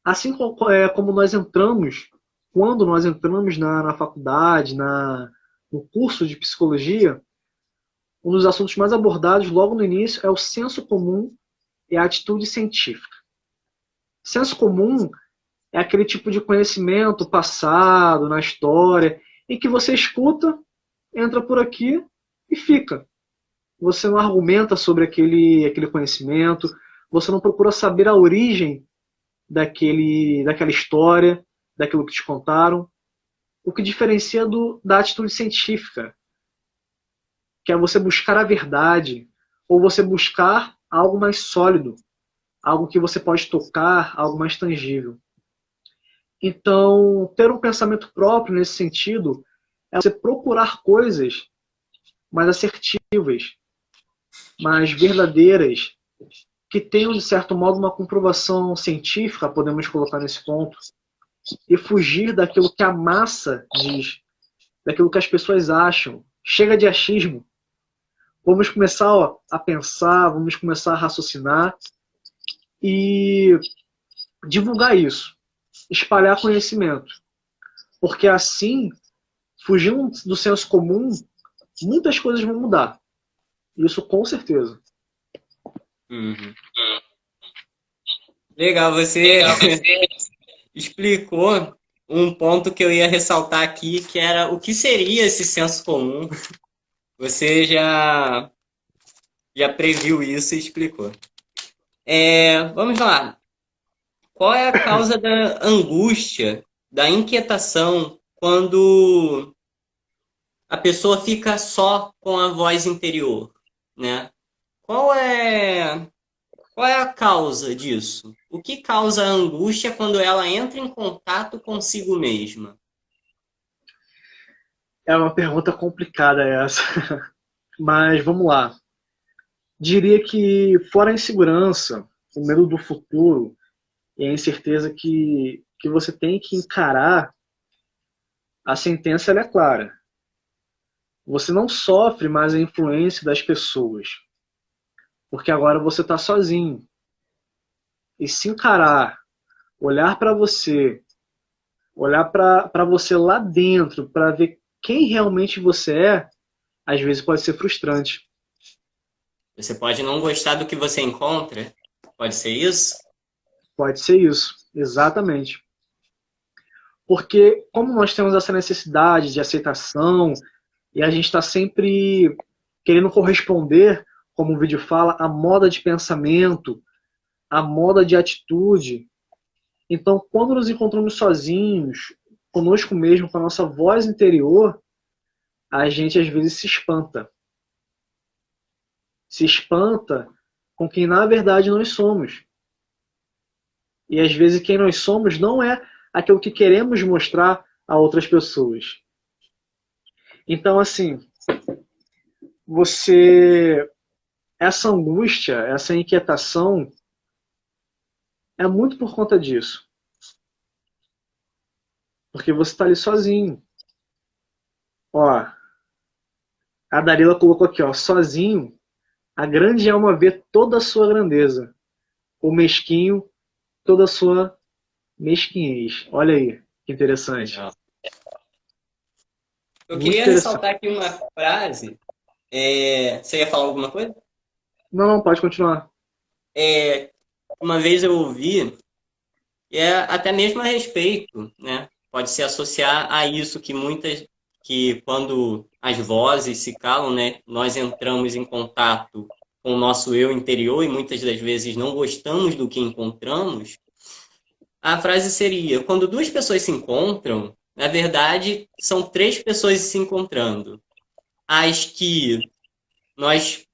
Assim como nós entramos, quando nós entramos na faculdade, no curso de psicologia, um dos assuntos mais abordados logo no início é o senso comum e a atitude científica. Senso comum é aquele tipo de conhecimento passado na história, em que você escuta, entra por aqui e fica. Você não argumenta sobre aquele conhecimento, você não procura saber a origem daquela história, daquilo que te contaram. O que diferencia da atitude científica, que é você buscar a verdade, ou você buscar algo mais sólido, algo que você pode tocar, algo mais tangível. Então, ter um pensamento próprio nesse sentido é você procurar coisas mais assertivas, mais verdadeiras, que tenham, de certo modo, uma comprovação científica, podemos colocar nesse ponto, e fugir daquilo que a massa diz, daquilo que as pessoas acham. Chega de achismo. Vamos começar a pensar, vamos começar a raciocinar e divulgar isso, espalhar conhecimento. Porque assim, fugindo do senso comum, muitas coisas vão mudar. Isso com certeza. Uhum. Legal, você explicou um ponto que eu ia ressaltar aqui, que era o que seria esse senso comum. Você já previu isso e explicou. Vamos lá. Qual é a causa da angústia, da inquietação, quando a pessoa fica só com a voz interior, né? Qual é, qual é a causa disso? O que causa a angústia quando ela entra em contato consigo mesma? É uma pergunta complicada essa. Mas vamos lá. Diria que fora a insegurança, o medo do futuro e a incerteza que você tem que encarar, a sentença ela é clara. Você não sofre mais a influência das pessoas, porque agora você está sozinho. E se encarar, olhar para você, olhar para você lá dentro, para ver quem realmente você é, às vezes pode ser frustrante. Você pode não gostar do que você encontra? Pode ser isso? Pode ser isso, exatamente. Porque como nós temos essa necessidade de aceitação e a gente está sempre querendo corresponder, como o vídeo fala, à moda de pensamento, à moda de atitude. Então, quando nos encontramos sozinhos, conosco mesmo, com a nossa voz interior, a gente às vezes se espanta. Se espanta com quem na verdade nós somos. E às vezes quem nós somos não é aquilo que queremos mostrar a outras pessoas. Então, assim, essa angústia, essa inquietação, é muito por conta disso. Porque você está ali sozinho. Ó, a Darila colocou aqui, ó, sozinho, a grande alma vê toda a sua grandeza. O mesquinho, toda a sua mesquinhez. Olha aí, que interessante. Legal. Eu Muito queria interessante. ressaltar aqui uma frase. Você ia falar alguma coisa? Não, pode continuar. Uma vez eu ouvi, e é até mesmo a respeito, né? Pode se associar a isso que quando as vozes se calam, né? Nós entramos em contato com o nosso eu interior e muitas das vezes não gostamos do que encontramos. A frase seria: quando duas pessoas se encontram, na verdade são três pessoas se encontrando. As que nós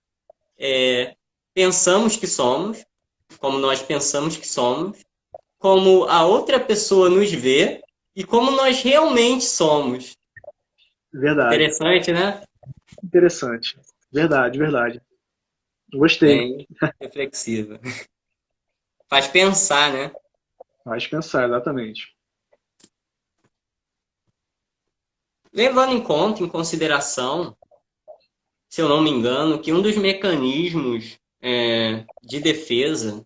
pensamos que somos, como nós pensamos que somos, como a outra pessoa nos vê e como nós realmente somos. Verdade. Interessante, né? Interessante. Verdade, verdade. Gostei. Bem reflexiva. Faz pensar, né? Faz pensar, exatamente. Levando em consideração, se eu não me engano, que um dos mecanismos de defesa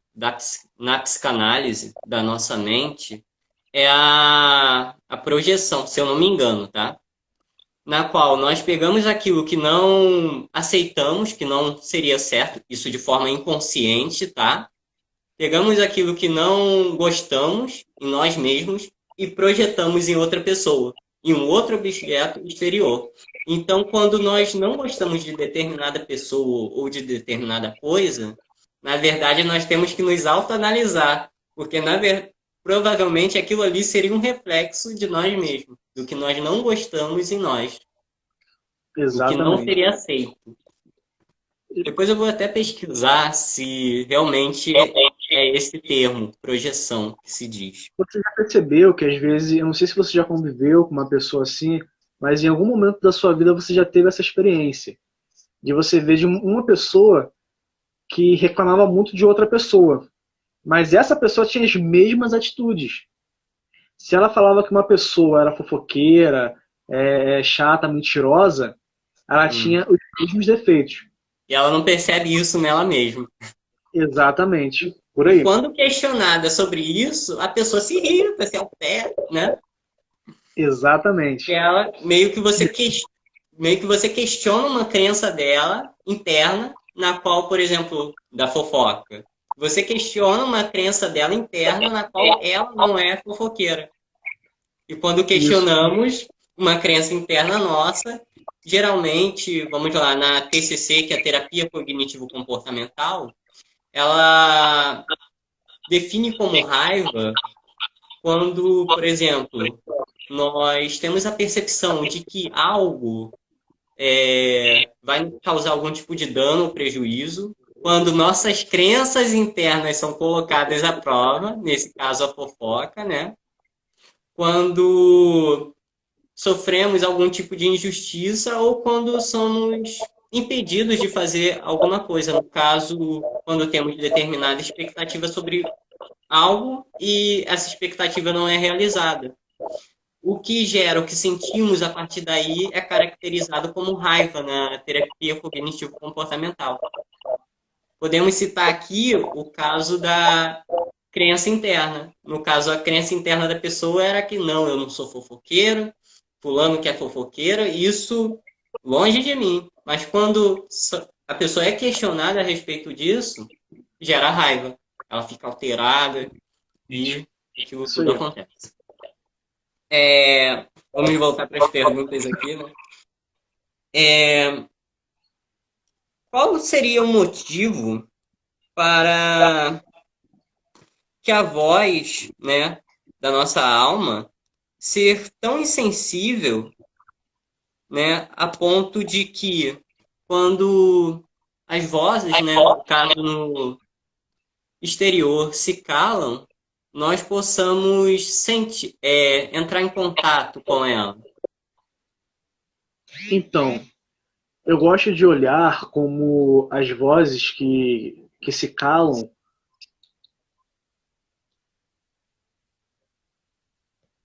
na psicanálise da nossa mente é a projeção, se eu não me engano, tá? Na qual nós pegamos aquilo que não aceitamos, que não seria certo, isso de forma inconsciente, tá? Pegamos aquilo que não gostamos em nós mesmos e projetamos em outra pessoa, em um outro objeto exterior. Então, quando nós não gostamos de determinada pessoa ou de determinada coisa, na verdade nós temos que nos autoanalisar, porque provavelmente aquilo ali seria um reflexo de nós mesmos, do que nós não gostamos em nós, Exatamente. o que não seria aceito. Depois eu vou até pesquisar se realmente é esse termo, projeção, que se diz. Você já percebeu que às vezes, eu não sei se você já conviveu com uma pessoa assim, mas em algum momento da sua vida você já teve essa experiência de você ver de uma pessoa que reclamava muito de outra pessoa, mas essa pessoa tinha as mesmas atitudes. Se ela falava que uma pessoa era fofoqueira, chata, mentirosa, ela Hum. tinha os mesmos defeitos. E ela não percebe isso nela mesma. Exatamente. Por E aí. quando questionada sobre isso, a pessoa se irrita, se altera, né? E Exatamente. ela meio que você questiona uma crença dela interna, na qual, por exemplo, da fofoca. Você questiona uma crença dela interna na qual ela não é fofoqueira. E quando Isso. questionamos uma crença interna nossa, geralmente, vamos lá, na TCC, que é a terapia cognitivo-comportamental, ela define como raiva quando, por exemplo, nós temos a percepção de que algo vai causar algum tipo de dano ou prejuízo, quando nossas crenças internas são colocadas à prova, nesse caso a fofoca, né? Quando sofremos algum tipo de injustiça ou quando somos impedidos de fazer alguma coisa, no caso, quando temos determinada expectativa sobre algo e essa expectativa não é realizada. O que gera, o que sentimos a partir daí é caracterizado como raiva na terapia cognitivo-comportamental. Podemos citar aqui o caso da crença interna. No caso, a crença interna da pessoa era que não, eu não sou fofoqueiro, fulano que é fofoqueiro, isso longe de mim. Mas quando a pessoa é questionada a respeito disso, gera raiva. Ela fica alterada e aquilo Isso tudo aí. acontece. Vamos voltar para as perguntas aqui, né? Qual seria o motivo para que a voz, né, da nossa alma ser tão insensível, né, a ponto de que quando as vozes, né, no caso no exterior, se calam, nós possamos sentir, entrar em contato com ela. Então, eu gosto de olhar como as vozes que se calam.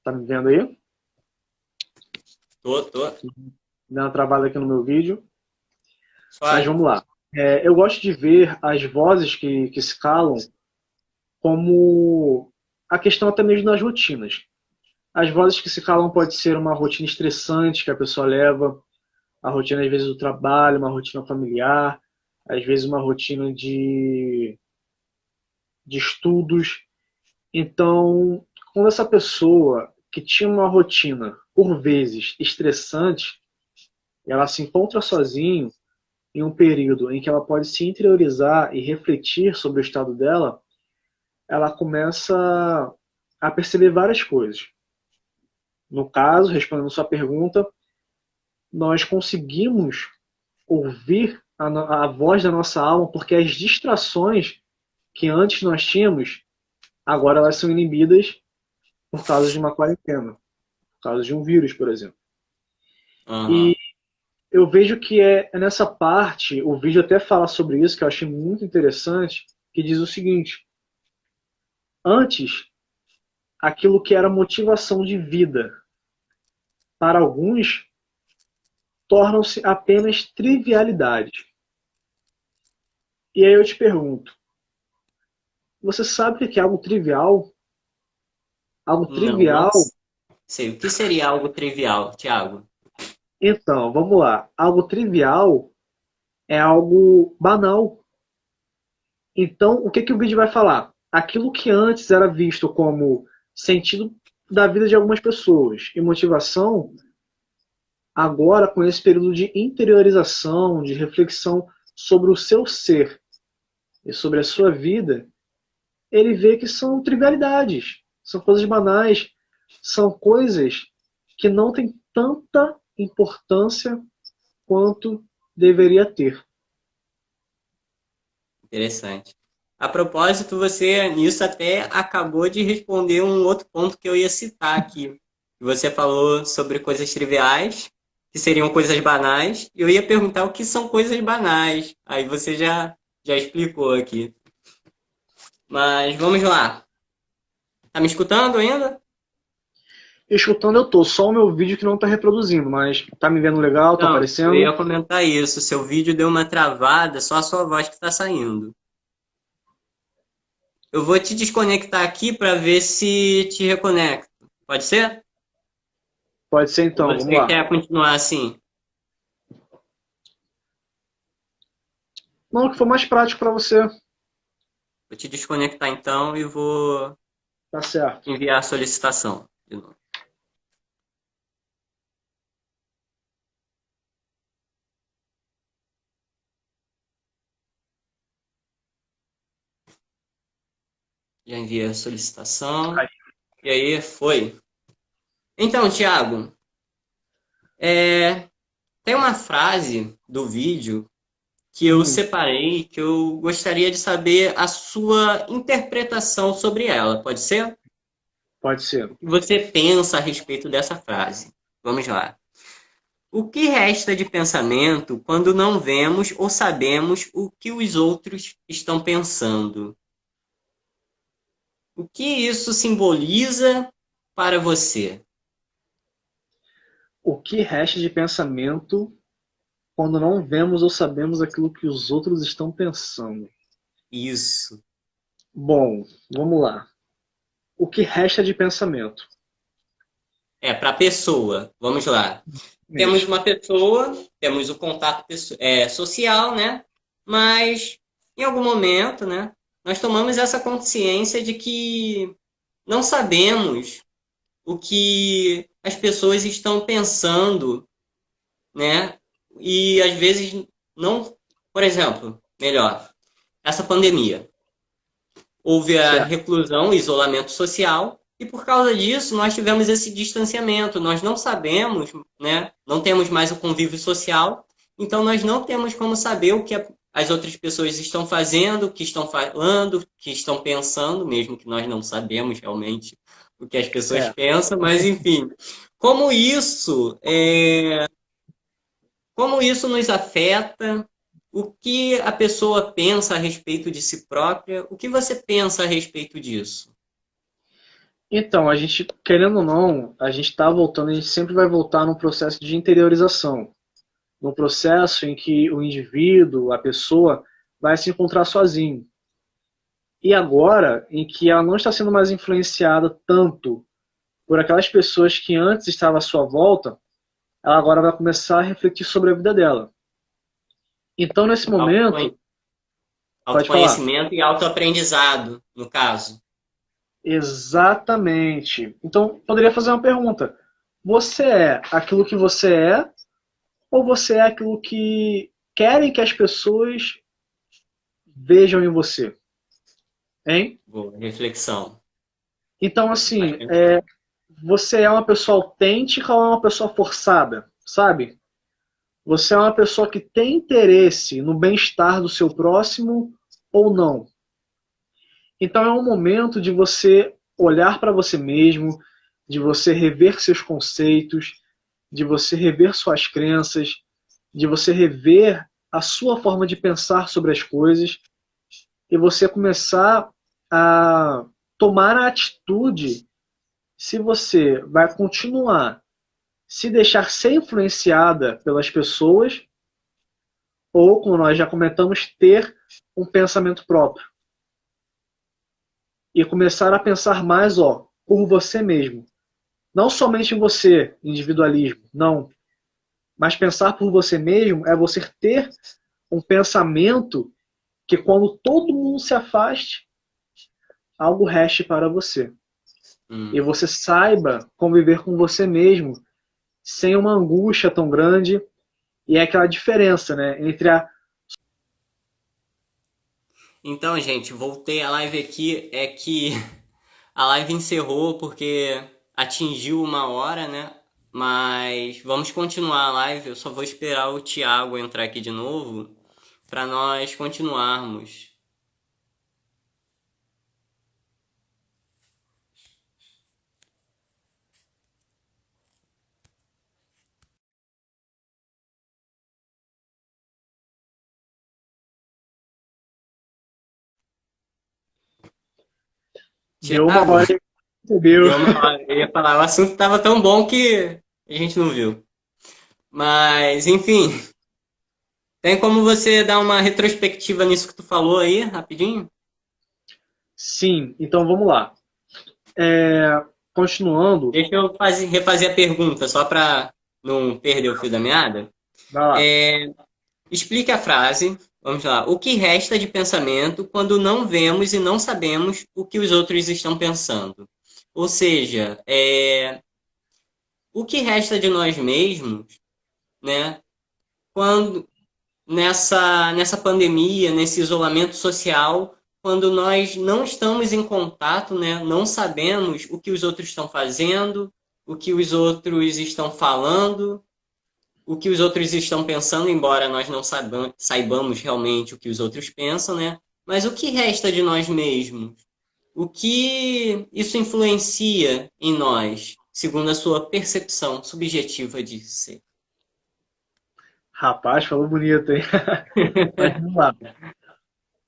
Tá me vendo aí? Tô. Deu uma travada aqui no meu vídeo. Mas Suave. vamos lá. Eu gosto de ver as vozes que se calam como a questão até mesmo das rotinas. As vozes que se calam pode ser uma rotina estressante que a pessoa leva, a rotina às vezes do trabalho, uma rotina familiar, às vezes uma rotina de estudos. Então, quando essa pessoa que tinha uma rotina, por vezes, estressante, ela se encontra sozinho em um período em que ela pode se interiorizar e refletir sobre o estado dela, ela começa a perceber várias coisas. No caso, respondendo sua pergunta, nós conseguimos ouvir a voz da nossa alma porque as distrações que antes nós tínhamos, agora elas são inibidas por causa de uma quarentena, por causa de um vírus, por exemplo. Uhum. E eu vejo que é nessa parte, o vídeo até fala sobre isso, que eu achei muito interessante, que diz o seguinte: antes, aquilo que era motivação de vida para alguns tornam-se apenas trivialidades. E aí eu te pergunto, você sabe o que é algo trivial? Algo Não trivial? sei. O que seria algo trivial, Thiago? Então, vamos lá. Algo trivial é algo banal. Então, o que, que o vídeo vai falar? Aquilo que antes era visto como sentido da vida de algumas pessoas e motivação, agora, com esse período de interiorização, de reflexão sobre o seu ser e sobre a sua vida, ele vê que são trivialidades, são coisas banais, são coisas que não têm tanta importância quanto deveria ter. Interessante. A propósito, você nisso até acabou de responder um outro ponto que eu ia citar aqui. Você falou sobre coisas triviais, que seriam coisas banais, e eu ia perguntar o que são coisas banais. Aí você já explicou aqui. Mas vamos lá. Tá me escutando ainda? Escutando eu tô, só o meu vídeo que não tá reproduzindo, mas tá me vendo legal, tá Não, eu aparecendo? ia comentar isso. Seu vídeo deu uma travada, só a sua voz que está saindo. Eu vou te desconectar aqui para ver se te reconecto. Pode ser? Pode ser Ou então, vamos você lá. quer continuar assim? Não, que for mais prático pra você. Vou te desconectar então e vou Tá certo. enviar a solicitação de novo. Já enviei a solicitação. Aí. E aí, foi. Então, Thiago, é, tem uma frase do vídeo que eu Hum, separei que eu gostaria de saber a sua interpretação sobre ela. Pode ser? pode ser. O que você pensa a respeito dessa frase? Vamos lá. O que resta de pensamento quando não vemos ou sabemos o que os outros estão pensando? O que isso simboliza para você? O que resta de pensamento quando não vemos ou sabemos aquilo que os outros estão pensando? Isso. Bom, vamos lá. O que resta de pensamento? É, para a pessoa. Vamos lá. Temos Isso. uma pessoa, temos o contato social, né? Mas, em algum momento, né? Nós tomamos essa consciência de que não sabemos o que as pessoas estão pensando, né? E às vezes não, por exemplo, melhor, essa pandemia. Houve a Certo. reclusão, o isolamento social, e por causa disso nós tivemos esse distanciamento. Nós não sabemos, né? Não temos mais o convívio social, então nós não temos como saber o que as outras pessoas estão fazendo, o que estão falando, o que estão pensando, mesmo que nós não sabemos realmente o que as pessoas É. pensam, mas enfim, como isso é, como isso nos afeta, o que a pessoa pensa a respeito de si própria, o que você pensa a respeito disso? Então, a gente, querendo ou não, a gente está voltando, a gente sempre vai voltar num processo de interiorização, num processo em que o indivíduo, a pessoa, vai se encontrar sozinho. E agora, em que ela não está sendo mais influenciada tanto por aquelas pessoas que antes estavam à sua volta, ela agora vai começar a refletir sobre a vida dela. Então, nesse momento, pode falar. Autoconhecimento e autoaprendizado, no caso. Exatamente. Então, poderia fazer uma pergunta. Você é aquilo que você é ou você é aquilo que querem que as pessoas vejam em você? Hein? Boa reflexão. Então, Me faz assim, pensar. você é uma pessoa autêntica ou é uma pessoa forçada? Sabe? Você é uma pessoa que tem interesse no bem-estar do seu próximo ou não? Então é um momento de você olhar para você mesmo, de você rever seus conceitos, de você rever suas crenças, de você rever a sua forma de pensar sobre as coisas e você começar a tomar a atitude se você vai continuar se deixar ser influenciada pelas pessoas ou, como nós já comentamos, ter um pensamento próprio e começar a pensar mais, ó, por você mesmo. Não somente em você, individualismo, não. Mas pensar por você mesmo é você ter um pensamento que quando todo mundo se afaste, algo reste para você. E Hum. você saiba conviver com você mesmo sem uma angústia tão grande. E é aquela diferença, né, entre a... Então, gente, voltei a live aqui. É que a live encerrou porque atingiu uma hora, né? Mas vamos continuar a live. Eu só vou esperar o Thiago entrar aqui de novo para nós continuarmos. Deu uma Thiago, hora e percebeu. deu uma hora. Eu ia falar, o assunto estava tão bom que a gente não viu. Mas, enfim, tem como você dar uma retrospectiva nisso que tu falou aí, rapidinho? Sim, então vamos lá. Continuando. Deixa eu refazer a pergunta, só para não perder o fio da meada. Vai lá. Explique a frase, vamos lá. O que resta de pensamento quando não vemos e não sabemos o que os outros estão pensando? Ou seja, o que resta de nós mesmos, né? Quando nessa pandemia, nesse isolamento social, quando nós não estamos em contato, né? Não sabemos o que os outros estão fazendo, o que os outros estão falando, o que os outros estão pensando, embora nós não saibamos realmente o que os outros pensam, né? Mas o que resta de nós mesmos? O que isso influencia em nós, segundo a sua percepção subjetiva de ser? Rapaz, falou bonito, hein? Mas vamos lá.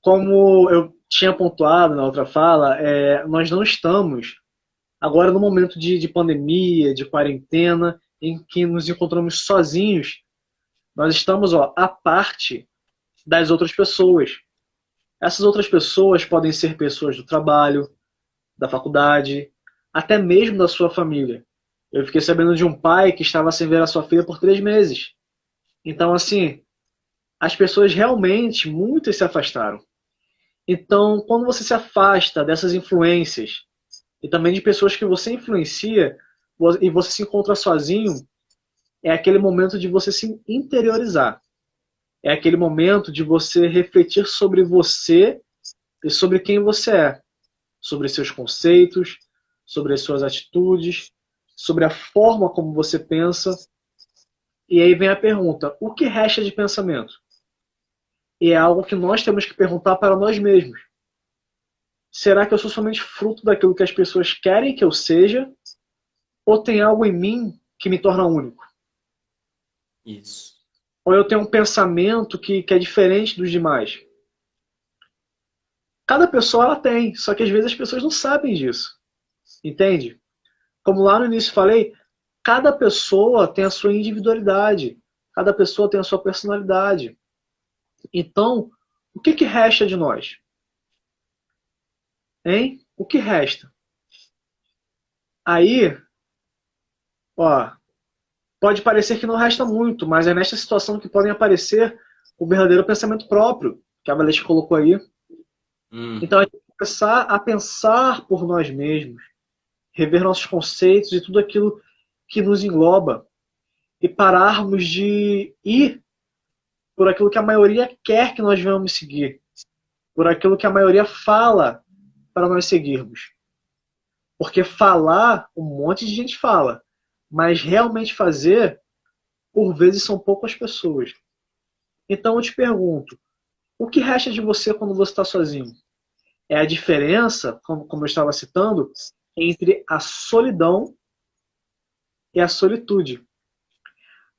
Como eu tinha pontuado na outra fala, nós não estamos agora no momento de pandemia, de quarentena, em que nos encontramos sozinhos. Nós estamos à parte das outras pessoas. Essas outras pessoas podem ser pessoas do trabalho, da faculdade, até mesmo da sua família. Eu fiquei sabendo de um pai que estava sem ver a sua filha por 3 meses. Então, assim, as pessoas realmente, muitas se afastaram. Então, quando você se afasta dessas influências e também de pessoas que você influencia e você se encontra sozinho, é aquele momento de você se interiorizar. É aquele momento de você refletir sobre você e sobre quem você é, sobre seus conceitos, sobre as suas atitudes, sobre a forma como você pensa. E aí vem a pergunta: o que resta de pensamento? E é algo que nós temos que perguntar para nós mesmos. Será que eu sou somente fruto daquilo que as pessoas querem que eu seja? Ou tem algo em mim que me torna único? Isso. Ou eu tenho um pensamento que é diferente dos demais? Cada pessoa ela tem, só que às vezes as pessoas não sabem disso. Entende? Como lá no início falei, cada pessoa tem a sua individualidade. Cada pessoa tem a sua personalidade. Então, o que resta de nós? Hein? O que resta? Aí, pode parecer que não resta muito, mas é nesta situação que podem aparecer o verdadeiro pensamento próprio, que a Valete colocou aí. Então, a gente começar a pensar por nós mesmos, rever nossos conceitos e tudo aquilo que nos engloba, e pararmos de ir por aquilo que a maioria quer que nós venhamos seguir, por aquilo que a maioria fala para nós seguirmos. Porque falar, um monte de gente fala, mas realmente fazer, por vezes, são poucas pessoas. Então eu te pergunto, o que resta de você quando você está sozinho? É a diferença, como eu estava citando, entre a solidão e a solitude.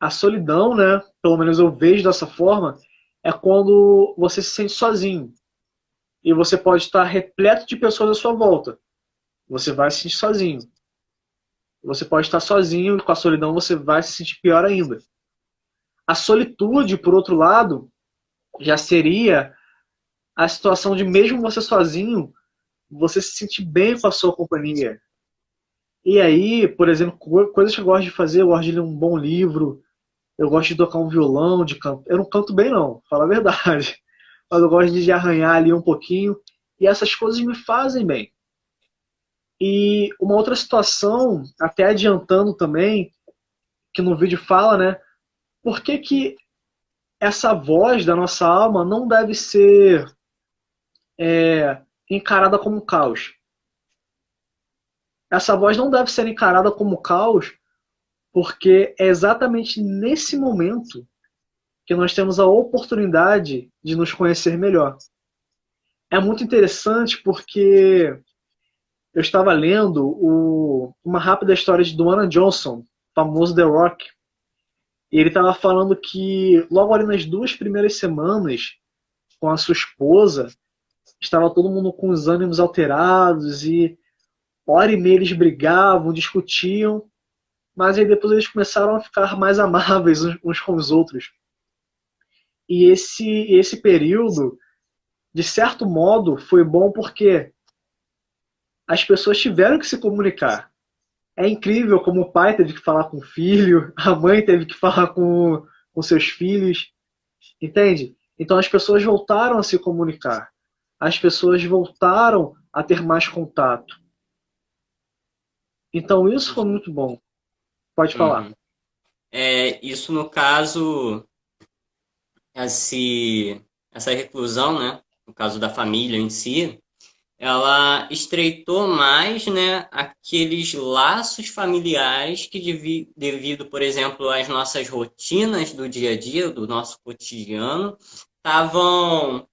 A solidão, né, pelo menos eu vejo dessa forma, é quando você se sente sozinho. E você pode estar repleto de pessoas à sua volta. Você vai se sentir sozinho. Você pode estar sozinho e com a solidão você vai se sentir pior ainda. A solitude, por outro lado, já seria a situação de mesmo você sozinho, você se sentir bem com a sua companhia. E aí, por exemplo, coisas que eu gosto de fazer, eu gosto de ler um bom livro, eu gosto de tocar um violão, de canto. Eu não canto bem não, fala a verdade. Mas eu gosto de arranhar ali um pouquinho, e essas coisas me fazem bem. E uma outra situação, até adiantando também, que no vídeo fala, né? Por que essa voz da nossa alma não deve ser encarada como caos? Essa voz não deve ser encarada como caos, porque é exatamente nesse momento que nós temos a oportunidade de nos conhecer melhor. É muito interessante porque eu estava lendo uma rápida história de Dwayne Johnson, famoso The Rock, e ele estava falando que logo ali nas 2 primeiras semanas, com a sua esposa, estava todo mundo com os ânimos alterados e hora e meia eles brigavam, discutiam, mas aí depois eles começaram a ficar mais amáveis uns com os outros. E esse período, de certo modo, foi bom porque as pessoas tiveram que se comunicar. É incrível como o pai teve que falar com o filho, a mãe teve que falar com seus filhos, entende? Então as pessoas voltaram a se comunicar. As pessoas voltaram a ter mais contato. Então isso foi muito bom. Pode falar. Uhum. Isso, no caso, essa reclusão, né, no caso da família em si, ela estreitou mais, né, aqueles laços familiares que, devido, por exemplo, às nossas rotinas do dia a dia, do nosso cotidiano, estavam,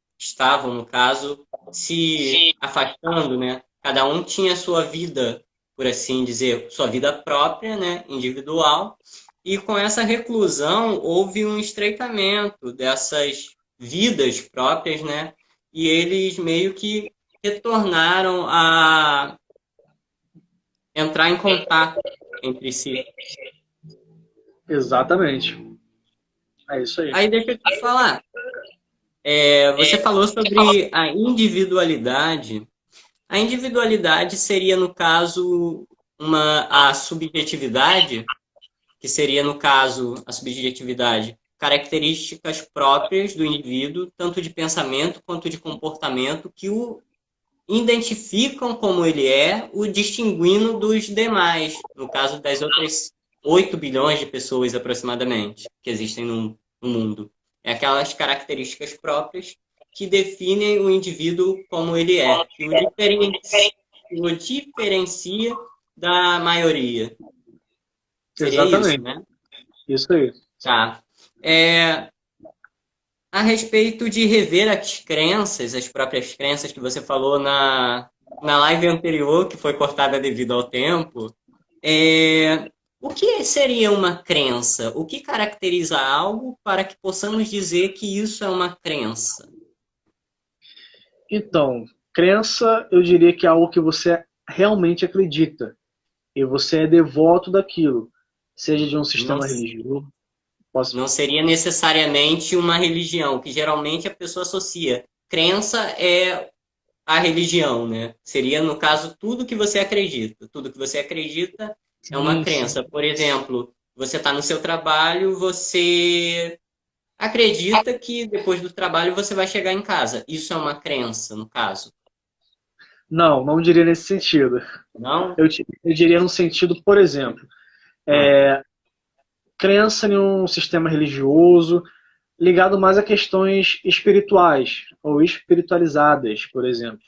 no caso, se afastando, né? Cada um tinha a sua vida, por assim dizer, sua vida própria, né, individual, e com essa reclusão houve um estreitamento dessas vidas próprias, né? E eles meio que retornaram a entrar em contato entre si. Exatamente. É isso aí. Aí deixa eu te falar. Você falou sobre a individualidade. A individualidade seria, no caso, a subjetividade, que seria, no caso, a subjetividade, características próprias do indivíduo, tanto de pensamento quanto de comportamento, que o identificam como ele é, o distinguindo dos demais, no caso das outras 8 bilhões de pessoas aproximadamente que existem no mundo. É aquelas características próprias que definem o indivíduo como ele é, que o diferencia da maioria. Seria Exatamente. isso, né? Isso aí. Tá. A respeito de rever as crenças, as próprias crenças que você falou na live anterior, que foi cortada devido ao tempo, o que seria uma crença? O que caracteriza algo para que possamos dizer que isso é uma crença? Então, crença, eu diria que é algo que você realmente acredita. E você é devoto daquilo. Seja de um sistema religioso. Não seria necessariamente uma religião, que geralmente a pessoa associa. Crença é a religião, né? Seria, no caso, tudo que você acredita. Tudo que você acredita é uma crença. Por exemplo, você está no seu trabalho, você acredita que depois do trabalho você vai chegar em casa. Isso é uma crença, no caso. Não diria nesse sentido. Não? Eu diria no sentido, por exemplo, crença em um sistema religioso ligado mais a questões espirituais ou espiritualizadas, por exemplo,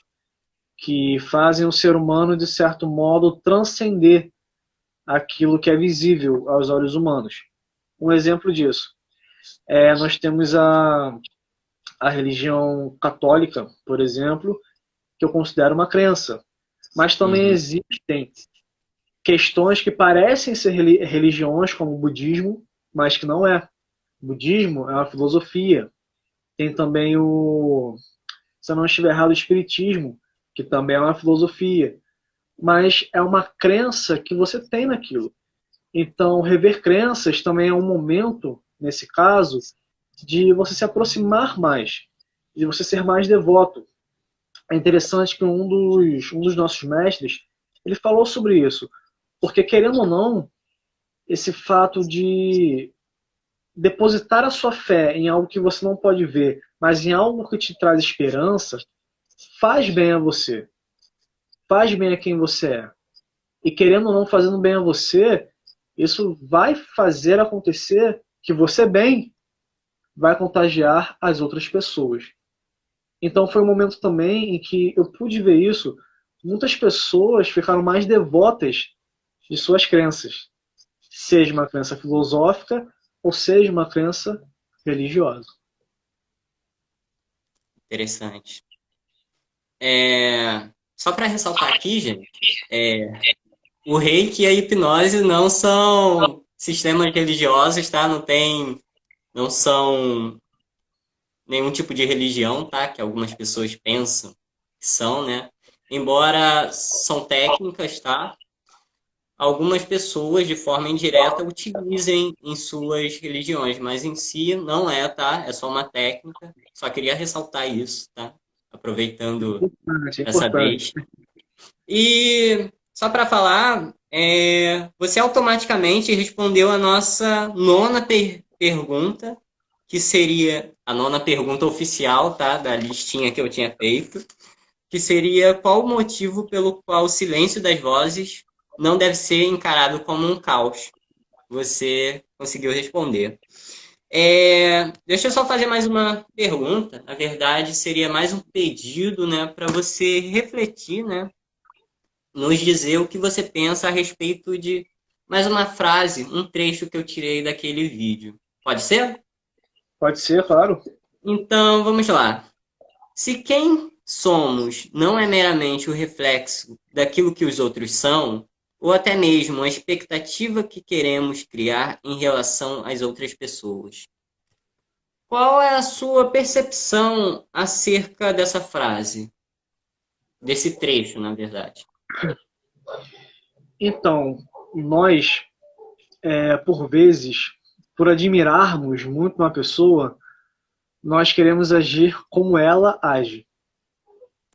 que fazem o ser humano, de certo modo, transcender aquilo que é visível aos olhos humanos. Um exemplo disso, nós temos a religião católica, por exemplo, que eu considero uma crença, mas também existem questões que parecem ser religiões, como o budismo, mas que não é. O budismo é uma filosofia. Tem também se eu não estiver errado, o espiritismo, que também é uma filosofia. Mas é uma crença que você tem naquilo. Então, rever crenças também é um momento, nesse caso, de você se aproximar mais, de você ser mais devoto. É interessante que um dos nossos mestres, ele falou sobre isso. Porque, querendo ou não, esse fato de depositar a sua fé em algo que você não pode ver, mas em algo que te traz esperança, faz bem a você. Faz bem a quem você é. E querendo ou não, fazendo bem a você, isso vai fazer acontecer que você bem vai contagiar as outras pessoas. Então foi um momento também em que eu pude ver isso. Muitas pessoas ficaram mais devotas de suas crenças. Seja uma crença filosófica ou seja uma crença religiosa. Interessante. Só para ressaltar aqui, gente, o reiki e a hipnose não são sistemas religiosos, tá? Não são nenhum tipo de religião, tá? Que algumas pessoas pensam que são, né? embora são técnicas, tá? Algumas pessoas, de forma indireta, utilizem em suas religiões, mas em si não é, tá? É só uma técnica. Só queria ressaltar isso, tá? Aproveitando Importante, é essa importante. vez. E só para falar, você automaticamente respondeu a nossa nona pergunta, que seria a nona pergunta oficial, tá? Da listinha que eu tinha feito, que seria qual o motivo pelo qual o silêncio das vozes não deve ser encarado como um caos. Você conseguiu responder. Deixa eu só fazer mais uma pergunta. Na verdade, seria mais um pedido, né, para você refletir, né, nos dizer o que você pensa a respeito de mais uma frase, um trecho que eu tirei daquele vídeo. Pode ser? Pode ser, claro. Então, vamos lá. Se quem somos não é meramente o reflexo daquilo que os outros são, ou até mesmo a expectativa que queremos criar em relação às outras pessoas. Qual é a sua percepção acerca dessa frase? Desse trecho, na verdade. Então, nós, por vezes, por admirarmos muito uma pessoa, nós queremos agir como ela age.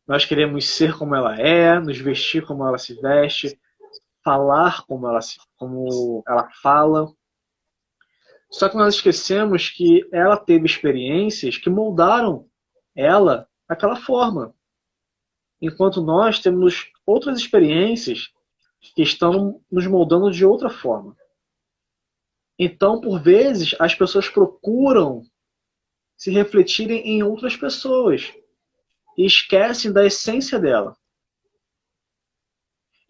Nós queremos ser como ela é, nos vestir como ela se veste, falar como ela fala. Só que nós esquecemos que ela teve experiências que moldaram ela daquela forma, enquanto nós temos outras experiências que estão nos moldando de outra forma. Então, por vezes, as pessoas procuram se refletirem em outras pessoas e esquecem da essência dela.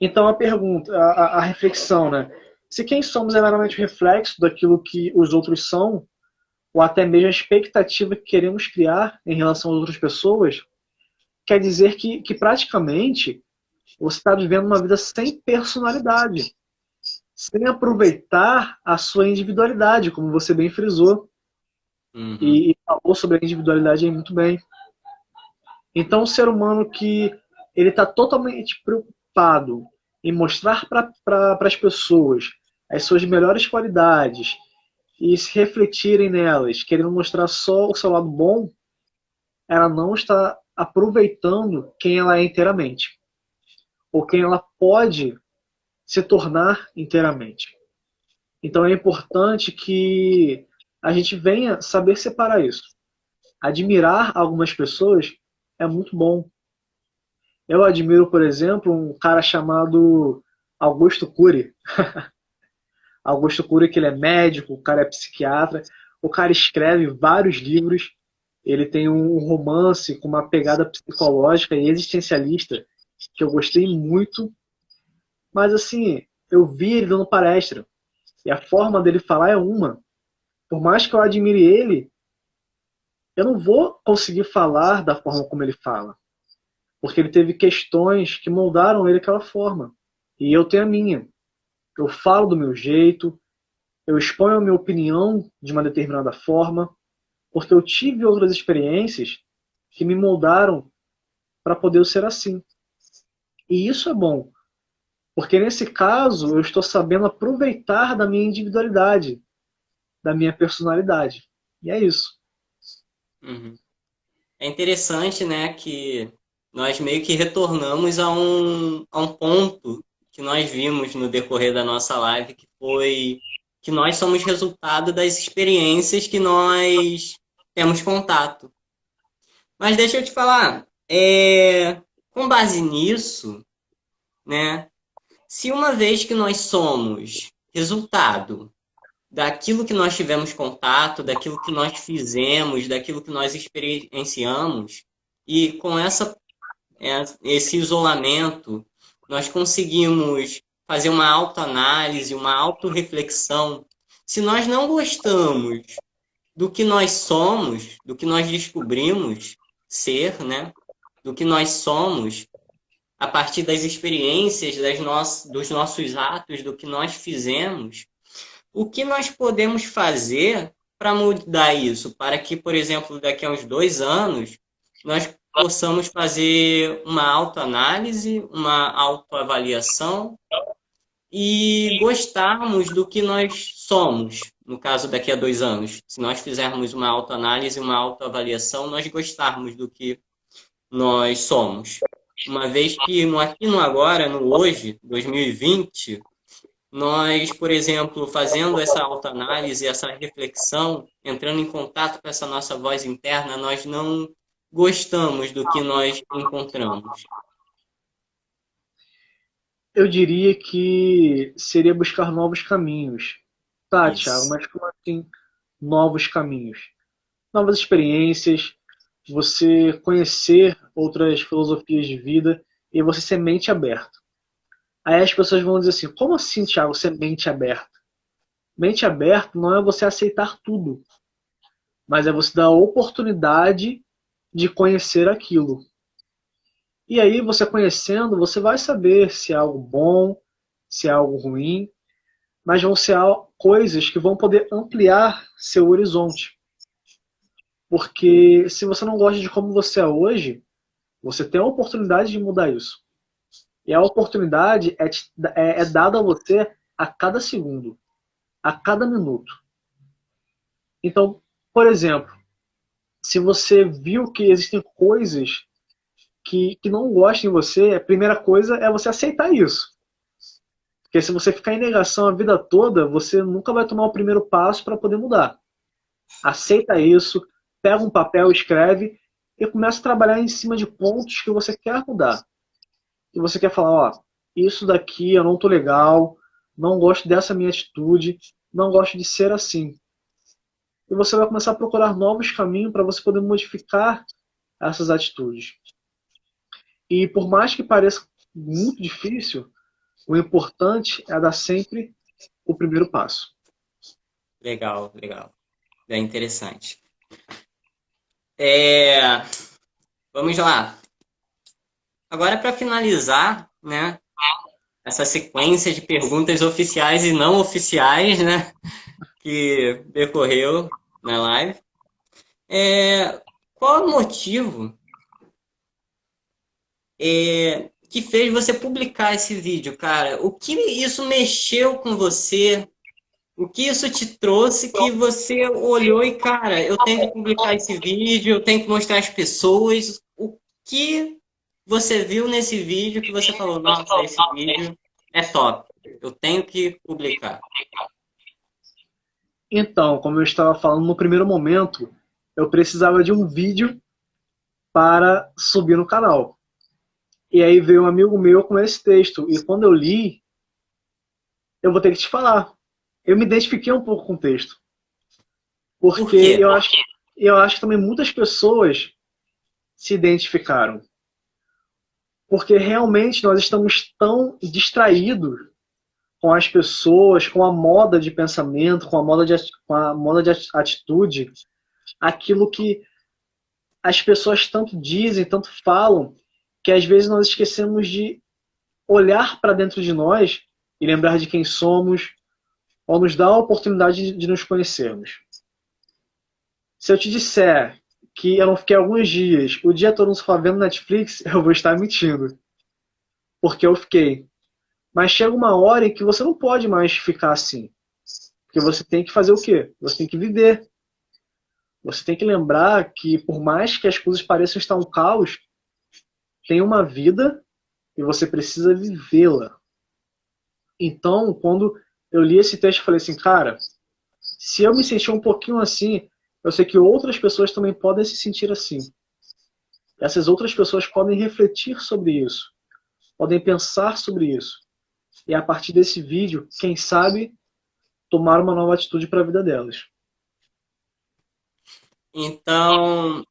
Então, a pergunta, a reflexão, né? Se quem somos é meramente reflexo daquilo que os outros são, ou até mesmo a expectativa que queremos criar em relação às outras pessoas, quer dizer que praticamente você está vivendo uma vida sem personalidade, sem aproveitar a sua individualidade, como você bem frisou, Uhum. e falou sobre a individualidade aí muito bem. Então, o ser humano que ele está totalmente preocupado em mostrar para as pessoas as suas melhores qualidades e se refletirem nelas, querendo mostrar só o seu lado bom, ela não está aproveitando quem ela é inteiramente, ou quem ela pode se tornar inteiramente. Então é importante que a gente venha saber separar isso. Admirar algumas pessoas é muito bom. Eu admiro, por exemplo, um cara chamado Augusto Cury. Augusto Cury, que ele é médico, o cara é psiquiatra, o cara escreve vários livros, ele tem um romance com uma pegada psicológica e existencialista que eu gostei muito, mas assim, eu vi ele dando palestra e a forma dele falar é uma. Por mais que eu admire ele, eu não vou conseguir falar da forma como ele fala, porque ele teve questões que moldaram ele daquela forma. E eu tenho a minha. Eu falo do meu jeito, eu exponho a minha opinião de uma determinada forma, porque eu tive outras experiências que me moldaram para poder eu ser assim. E isso é bom, porque nesse caso eu estou sabendo aproveitar da minha individualidade, da minha personalidade. E é isso. Uhum. É interessante, né, que nós meio que retornamos a um ponto que nós vimos no decorrer da nossa live, que foi que nós somos resultado das experiências que nós temos contato. Mas deixa eu te falar, com base nisso, né, se uma vez que nós somos resultado daquilo que nós tivemos contato, daquilo que nós fizemos, daquilo que nós experienciamos, e com esse isolamento, nós conseguimos fazer uma autoanálise, uma autorreflexão. Se nós não gostamos do que nós somos, do que nós descobrimos ser, né? Do que nós somos, a partir das experiências, dos nossos atos, do que nós fizemos, o que nós podemos fazer para mudar isso? Para que, por exemplo, daqui a uns 2 anos, nós possamos fazer uma autoanálise, uma autoavaliação e gostarmos do que nós somos, no caso daqui a 2 anos. Se nós fizermos uma autoanálise, uma autoavaliação, nós gostarmos do que nós somos. Uma vez que no aqui, no agora, no hoje, 2020, nós, por exemplo, fazendo essa autoanálise, essa reflexão, entrando em contato com essa nossa voz interna, nós não gostamos do que nós encontramos. Eu diria que seria buscar novos caminhos. Tá, Thiago, mas como assim novos caminhos? Novas experiências, você conhecer outras filosofias de vida e você ser mente aberta. Aí as pessoas vão dizer assim, como assim, Thiago, ser mente aberta? Mente aberta não é você aceitar tudo, mas é você dar a oportunidade de conhecer aquilo. E aí, você conhecendo, você vai saber se é algo bom, se é algo ruim, mas vão ser coisas que vão poder ampliar seu horizonte. Porque se você não gosta de como você é hoje, você tem a oportunidade de mudar isso. E a oportunidade é dada a você a cada segundo, a cada minuto. Então, por exemplo, se você viu que existem coisas que não gostam em você, a primeira coisa é você aceitar isso. Porque se você ficar em negação a vida toda, você nunca vai tomar o primeiro passo para poder mudar. Aceita isso, pega um papel, escreve e começa a trabalhar em cima de pontos que você quer mudar. E você quer falar, ó, isso daqui eu não tô legal, não gosto dessa minha atitude, não gosto de ser assim. E você vai começar a procurar novos caminhos para você poder modificar essas atitudes. E por mais que pareça muito difícil, o importante é dar sempre o primeiro passo. Legal, legal. É interessante. Vamos lá. Agora, para finalizar, né, essa sequência de perguntas oficiais e não oficiais, né, que decorreu na live, qual o motivo que fez você publicar esse vídeo, cara? O que isso mexeu com você? O que isso te trouxe que você olhou e, cara, eu tenho que publicar esse vídeo, eu tenho que mostrar às pessoas. O que você viu nesse vídeo que você falou, nossa, esse vídeo é top, eu tenho que publicar? Então, como eu estava falando no primeiro momento, eu precisava de um vídeo para subir no canal. E aí veio um amigo meu com esse texto. E quando eu li, eu vou ter que te falar. Eu me identifiquei um pouco com o texto. Porque eu acho que também muitas pessoas se identificaram. Porque realmente nós estamos tão distraídos com as pessoas, com a moda de pensamento, com a moda de atitude, aquilo que as pessoas tanto dizem, tanto falam, que às vezes nós esquecemos de olhar para dentro de nós e lembrar de quem somos, ou nos dar a oportunidade de nos conhecermos. Se eu te disser que eu não fiquei alguns dias, o dia todo só vendo Netflix, eu vou estar mentindo. Porque eu fiquei. Mas chega uma hora em que você não pode mais ficar assim. Porque você tem que fazer o quê? Você tem que viver. Você tem que lembrar que por mais que as coisas pareçam estar um caos, tem uma vida e você precisa vivê-la. Então, quando eu li esse texto, eu falei assim, cara, se eu me sentir um pouquinho assim, eu sei que outras pessoas também podem se sentir assim. Essas outras pessoas podem refletir sobre isso, podem pensar sobre isso. E a partir desse vídeo, quem sabe, tomar uma nova atitude para a vida delas. Então,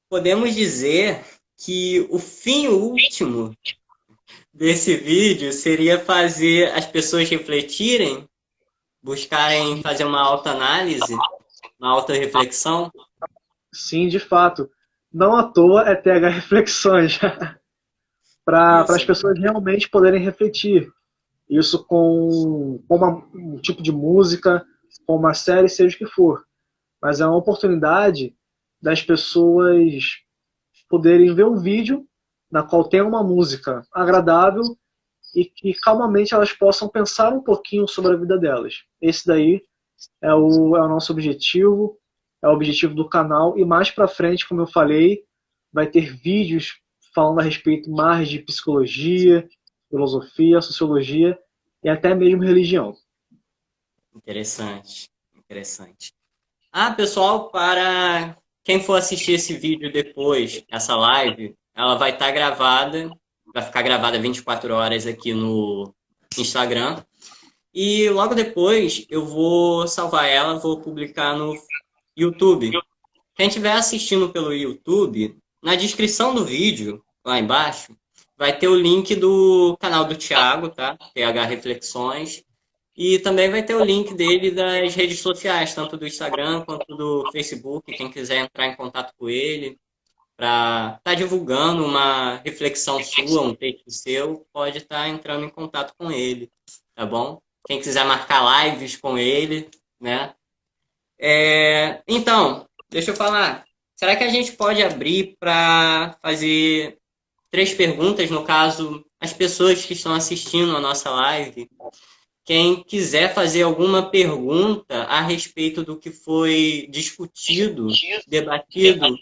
podemos dizer que o fim último desse vídeo seria fazer as pessoas refletirem, buscarem fazer uma autoanálise, uma autorreflexão? Sim, de fato. Não à toa é TH Reflexões. Para as pessoas realmente poderem refletir. Isso com um tipo de música, com uma série, seja o que for. Mas é uma oportunidade das pessoas poderem ver um vídeo na qual tem uma música agradável e que calmamente elas possam pensar um pouquinho sobre a vida delas. Esse daí é o nosso objetivo, é o objetivo do canal, e mais para frente, como eu falei, vai ter vídeos falando a respeito mais de psicologia, filosofia, sociologia e até mesmo religião. Interessante, interessante. Ah, pessoal, para quem for assistir esse vídeo depois, essa live, ela vai estar gravada, vai ficar gravada 24 horas aqui no Instagram. E logo depois eu vou salvar ela, vou publicar no YouTube. Quem estiver assistindo pelo YouTube, na descrição do vídeo, lá embaixo, vai ter o link do canal do Thiago, tá? TH Reflexões. E também vai ter o link dele das redes sociais, tanto do Instagram quanto do Facebook. Quem quiser entrar em contato com ele para estar divulgando uma reflexão sua, um texto seu, pode estar entrando em contato com ele, tá bom? Quem quiser marcar lives com ele, né? Então, deixa eu falar. Será que a gente pode abrir para fazer 3 perguntas, no caso, as pessoas que estão assistindo a nossa live? Quem quiser fazer alguma pergunta a respeito do que foi discutido, debatido,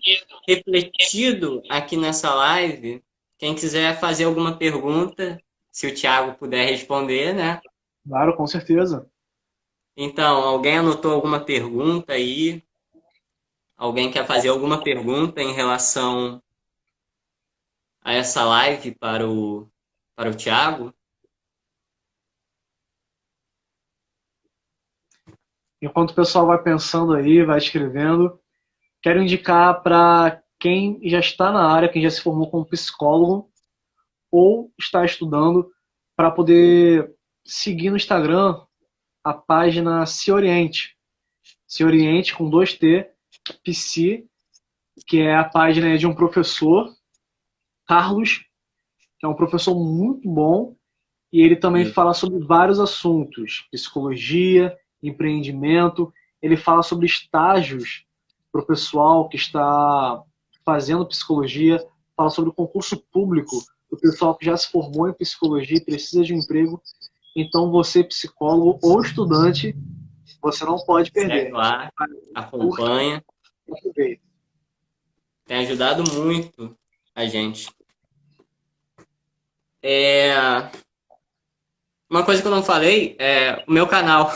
refletido aqui nessa live, quem quiser fazer alguma pergunta, se o Thiago puder responder, né? Claro, com certeza. Então, alguém anotou alguma pergunta aí? Alguém quer fazer alguma pergunta em relação a essa live para o Thiago? Enquanto o pessoal vai pensando aí, vai escrevendo, quero indicar para quem já está na área, quem já se formou como psicólogo ou está estudando, para poder seguir no Instagram a página Se Oriente. Se Oriente com 2T, Psi, que é a página de um professor, Carlos, que é um professor muito bom, e ele também fala sobre vários assuntos, psicologia, empreendimento, ele fala sobre estágios para o pessoal que está fazendo psicologia, fala sobre o concurso público, o pessoal que já se formou em psicologia e precisa de um emprego. Então, você, psicólogo ou estudante, você não pode perder. Segue lá, acompanha. Tem ajudado muito a gente. Uma coisa que eu não falei é o meu canal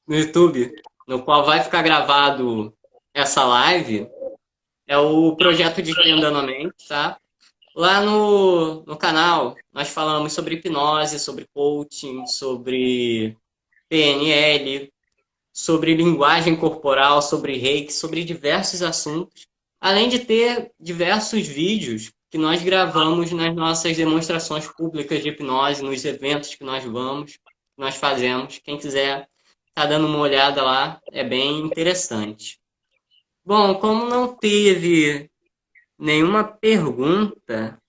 no YouTube, no qual vai ficar gravado essa live, é o Projeto Desvendando a Mente, tá? Lá no canal, nós falamos sobre hipnose, sobre coaching, sobre PNL, sobre linguagem corporal, sobre reiki, sobre diversos assuntos, além de ter diversos vídeos que nós gravamos nas nossas demonstrações públicas de hipnose, nos eventos que nós vamos, que nós fazemos. Quem quiser tá dando uma olhada lá, é bem interessante. Bom, como não teve nenhuma pergunta,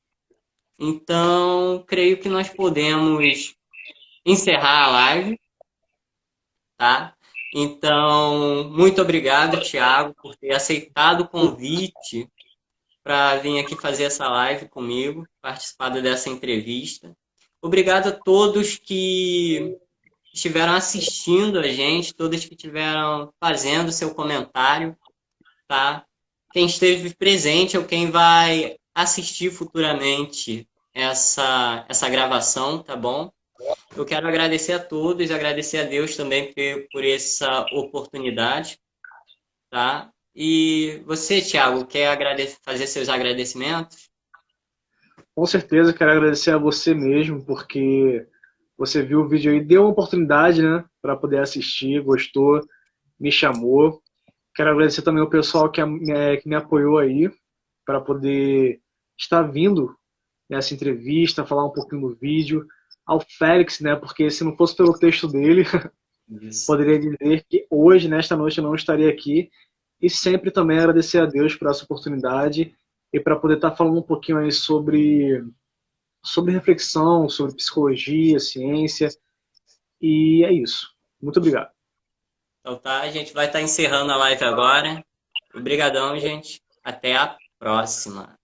então creio que nós podemos encerrar a live, tá? Então, muito obrigado, Thiago, por ter aceitado o convite para vir aqui fazer essa live comigo, participar dessa entrevista. Obrigado a todos que estiveram assistindo a gente, todos que estiveram fazendo seu comentário, tá? Quem esteve presente ou quem vai assistir futuramente essa gravação, tá bom? Eu quero agradecer a todos, agradecer a Deus também por essa oportunidade, tá? E você, Thiago, quer fazer seus agradecimentos? Com certeza, quero agradecer a você mesmo, porque você viu o vídeo aí, deu uma oportunidade, né, para poder assistir, gostou, me chamou. Quero agradecer também o pessoal que me apoiou aí, para poder estar vindo nessa entrevista, falar um pouquinho do vídeo. Ao Félix, né, porque se não fosse pelo texto dele, poderia dizer que hoje, nesta noite, eu não estaria aqui. E sempre também agradecer a Deus por essa oportunidade e para poder estar falando um pouquinho aí sobre reflexão, sobre psicologia, ciência. E é isso. Muito obrigado. Então tá, a gente vai estar encerrando a live agora. Obrigadão, gente. Até a próxima.